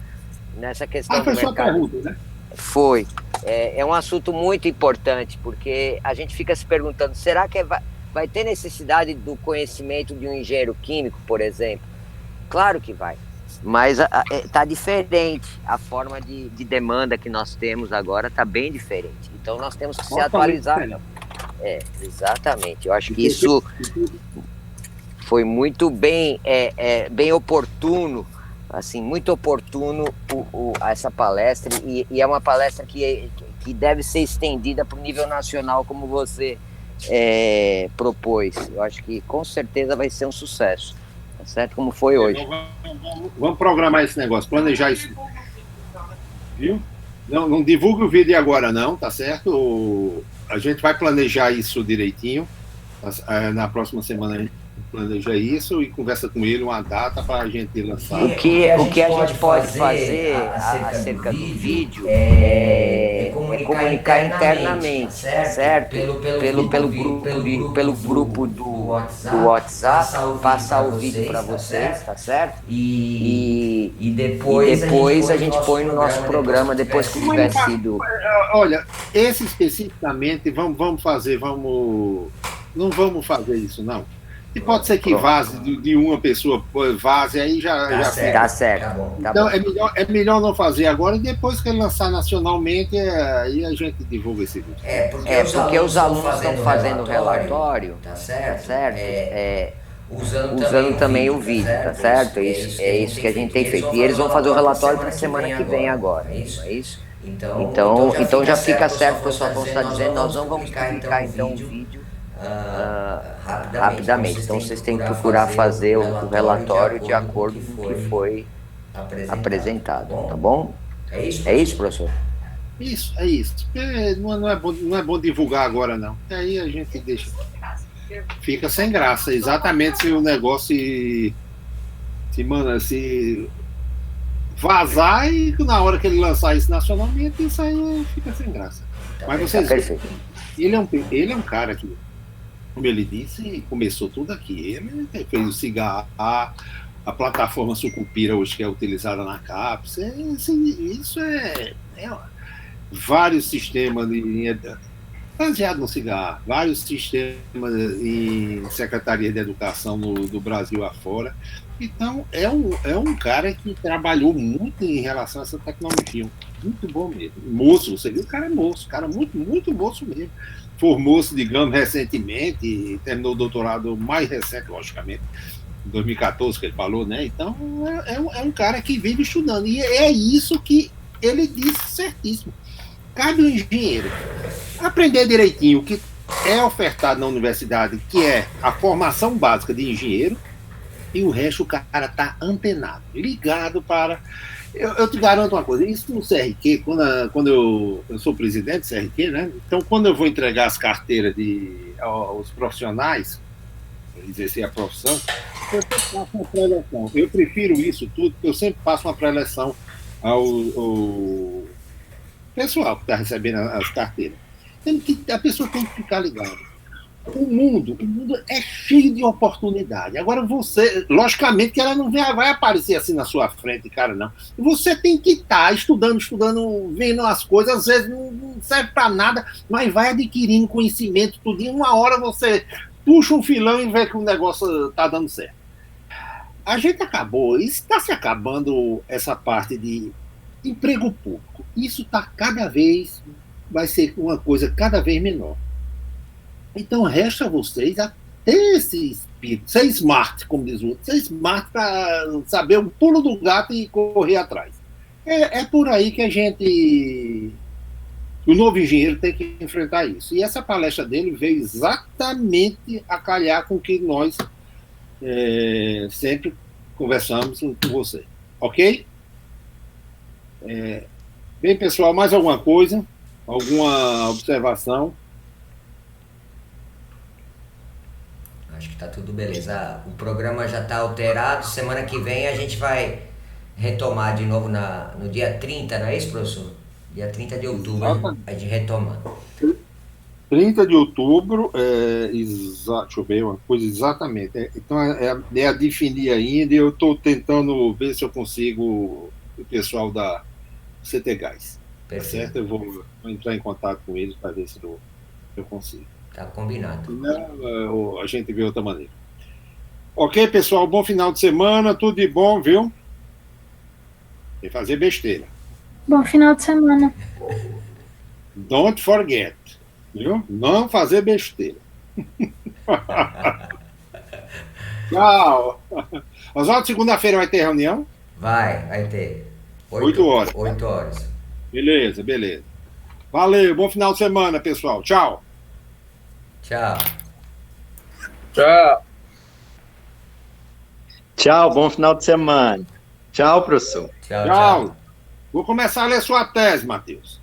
nessa questão do mercado. Foi sua pergunta, né? Foi. é um assunto muito importante, porque a gente fica se perguntando, será que vai ter necessidade do conhecimento de um engenheiro químico, por exemplo? Claro que vai, mas está diferente, a forma de demanda que nós temos agora está bem diferente, então nós temos que se atualizar. Exatamente, eu acho que isso foi muito bem oportuno, assim, muito oportuno essa palestra, e é uma palestra que deve ser estendida para o nível nacional, como você propôs. Eu acho que com certeza vai ser um sucesso, tá certo? Como foi hoje. Vamos programar esse negócio, planejar isso. Viu? Não divulgue o vídeo agora não, tá certo? A gente vai planejar isso direitinho. Na próxima semana a gente planeja isso e conversa com ele uma data para a gente lançar. O que a gente pode fazer acerca do vídeo é comunicar internamente, certo? Pelo grupo do WhatsApp, passar o vídeo para vocês, tá certo? E depois a gente põe no nosso programa depois que tiver sido. Olha, esse especificamente, vamos fazer, não vamos fazer isso, não. E pode ser que vaze de uma pessoa, vaze, aí já tá certo. Tá bom. Então é melhor não fazer agora, e depois que ele lançar nacionalmente, aí a gente divulga esse vídeo. Porque os alunos estão fazendo relatório, tá certo? Usando também o vídeo, tá certo? É isso que a gente tem feito. E eles vão fazer o relatório para a semana que vem agora, não é isso? Então já fica certo, o pessoal está dizendo, nós não vamos publicar então o vídeo rapidamente. Então vocês têm que procurar fazer o relatório de acordo com o que foi apresentado, tá bom? É isso, professor? Isso, é isso. Não é bom divulgar agora, não. Aí a gente deixa. Fica sem graça. Exatamente se o negócio se vazar, e na hora que ele lançar isso nacionalmente, isso aí fica sem graça. Mas vocês, ele é um cara que, como ele disse, começou tudo aqui. Ele fez o cigarro, a plataforma Sucupira hoje que é utilizada na CAPES. Isso é vários sistemas baseado no cigarro, vários sistemas em Secretaria de Educação do Brasil afora. Então, é um cara que trabalhou muito em relação a essa tecnologia. Muito bom mesmo. Moço, você viu? O cara é moço, cara muito, muito moço mesmo. Formou-se, digamos, recentemente, terminou o doutorado mais recente, logicamente, em 2014, que ele falou, né? Então, é um cara que vive estudando. E é isso que ele disse certíssimo. Cabe um engenheiro aprender direitinho o que é ofertado na universidade, que é a formação básica de engenheiro, e o resto o cara está antenado, ligado para... Eu te garanto uma coisa, isso no CRQ, quando eu sou presidente do CRQ, né? Então, quando eu vou entregar as carteiras aos profissionais, exercer a profissão, eu sempre faço uma pré-eleção. Eu prefiro isso tudo, porque eu sempre faço uma pré-eleção ao pessoal que está recebendo as carteiras. A pessoa tem que ficar ligada. O mundo é cheio de oportunidade. Agora você, logicamente que ela não vai aparecer assim na sua frente, cara, não. Você tem que estar estudando, vendo as coisas, às vezes não serve para nada, mas vai adquirindo conhecimento tudo. E uma hora você puxa um filão e vê que o negócio está dando certo. A gente está se acabando essa parte de emprego público. Isso vai ser uma coisa cada vez menor. Então, resta a vocês a ter esse espírito, ser smart, como diz o outro, ser smart para saber o pulo do gato e correr atrás. É por aí que o novo engenheiro tem que enfrentar isso. E essa palestra dele veio exatamente a calhar com o que nós sempre conversamos com você. Ok? Bem, pessoal, mais alguma coisa? Alguma observação? Acho que tá tudo beleza. O programa já tá alterado. Semana que vem a gente vai retomar de novo no dia 30, não é isso, professor? Dia 30 de outubro, a gente retoma. 30 de outubro, deixa eu ver uma coisa exatamente. Então, é a definir ainda, e eu estou tentando ver se eu consigo o pessoal da CT Gás. Perfeito. certo? Eu vou entrar em contato com eles para ver se eu consigo. Tá combinado. Senão, a gente vê outra maneira. Ok, pessoal, bom final de semana, tudo de bom, viu? Sem fazer besteira. Bom final de semana. Don't forget, viu? Não fazer besteira. Tchau. Oswaldo, segunda-feira vai ter reunião? Vai ter. 8 horas. 8 horas. Beleza. Valeu, bom final de semana, pessoal. Tchau. Tchau. Tchau. Tchau, bom final de semana. Tchau, professor. Tchau. Vou começar a ler sua tese, Matheus.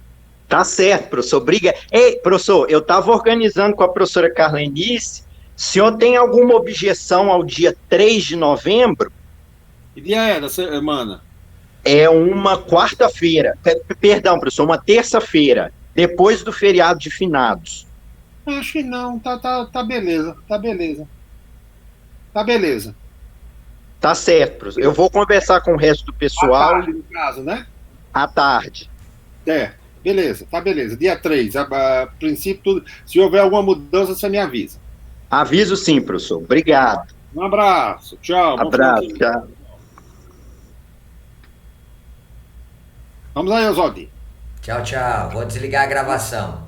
Tá certo, professor. Obrigado. Ei, professor, eu estava organizando com a professora Carlenice. O senhor tem alguma objeção ao dia 3 de novembro? Que dia é da semana? É uma quarta-feira. Perdão, professor, uma terça-feira, depois do feriado de finados. Acho que não. Tá beleza. Tá beleza. Tá certo, professor. Eu vou conversar com o resto do pessoal. À tarde, no caso, né? À tarde. Beleza. Dia 3. A princípio, tudo. Se houver alguma mudança, você me avisa. Aviso sim, professor. Obrigado. Um abraço. Tchau. Abraço. Tchau. Vamos aí, Oswaldo. Tchau. Vou desligar a gravação.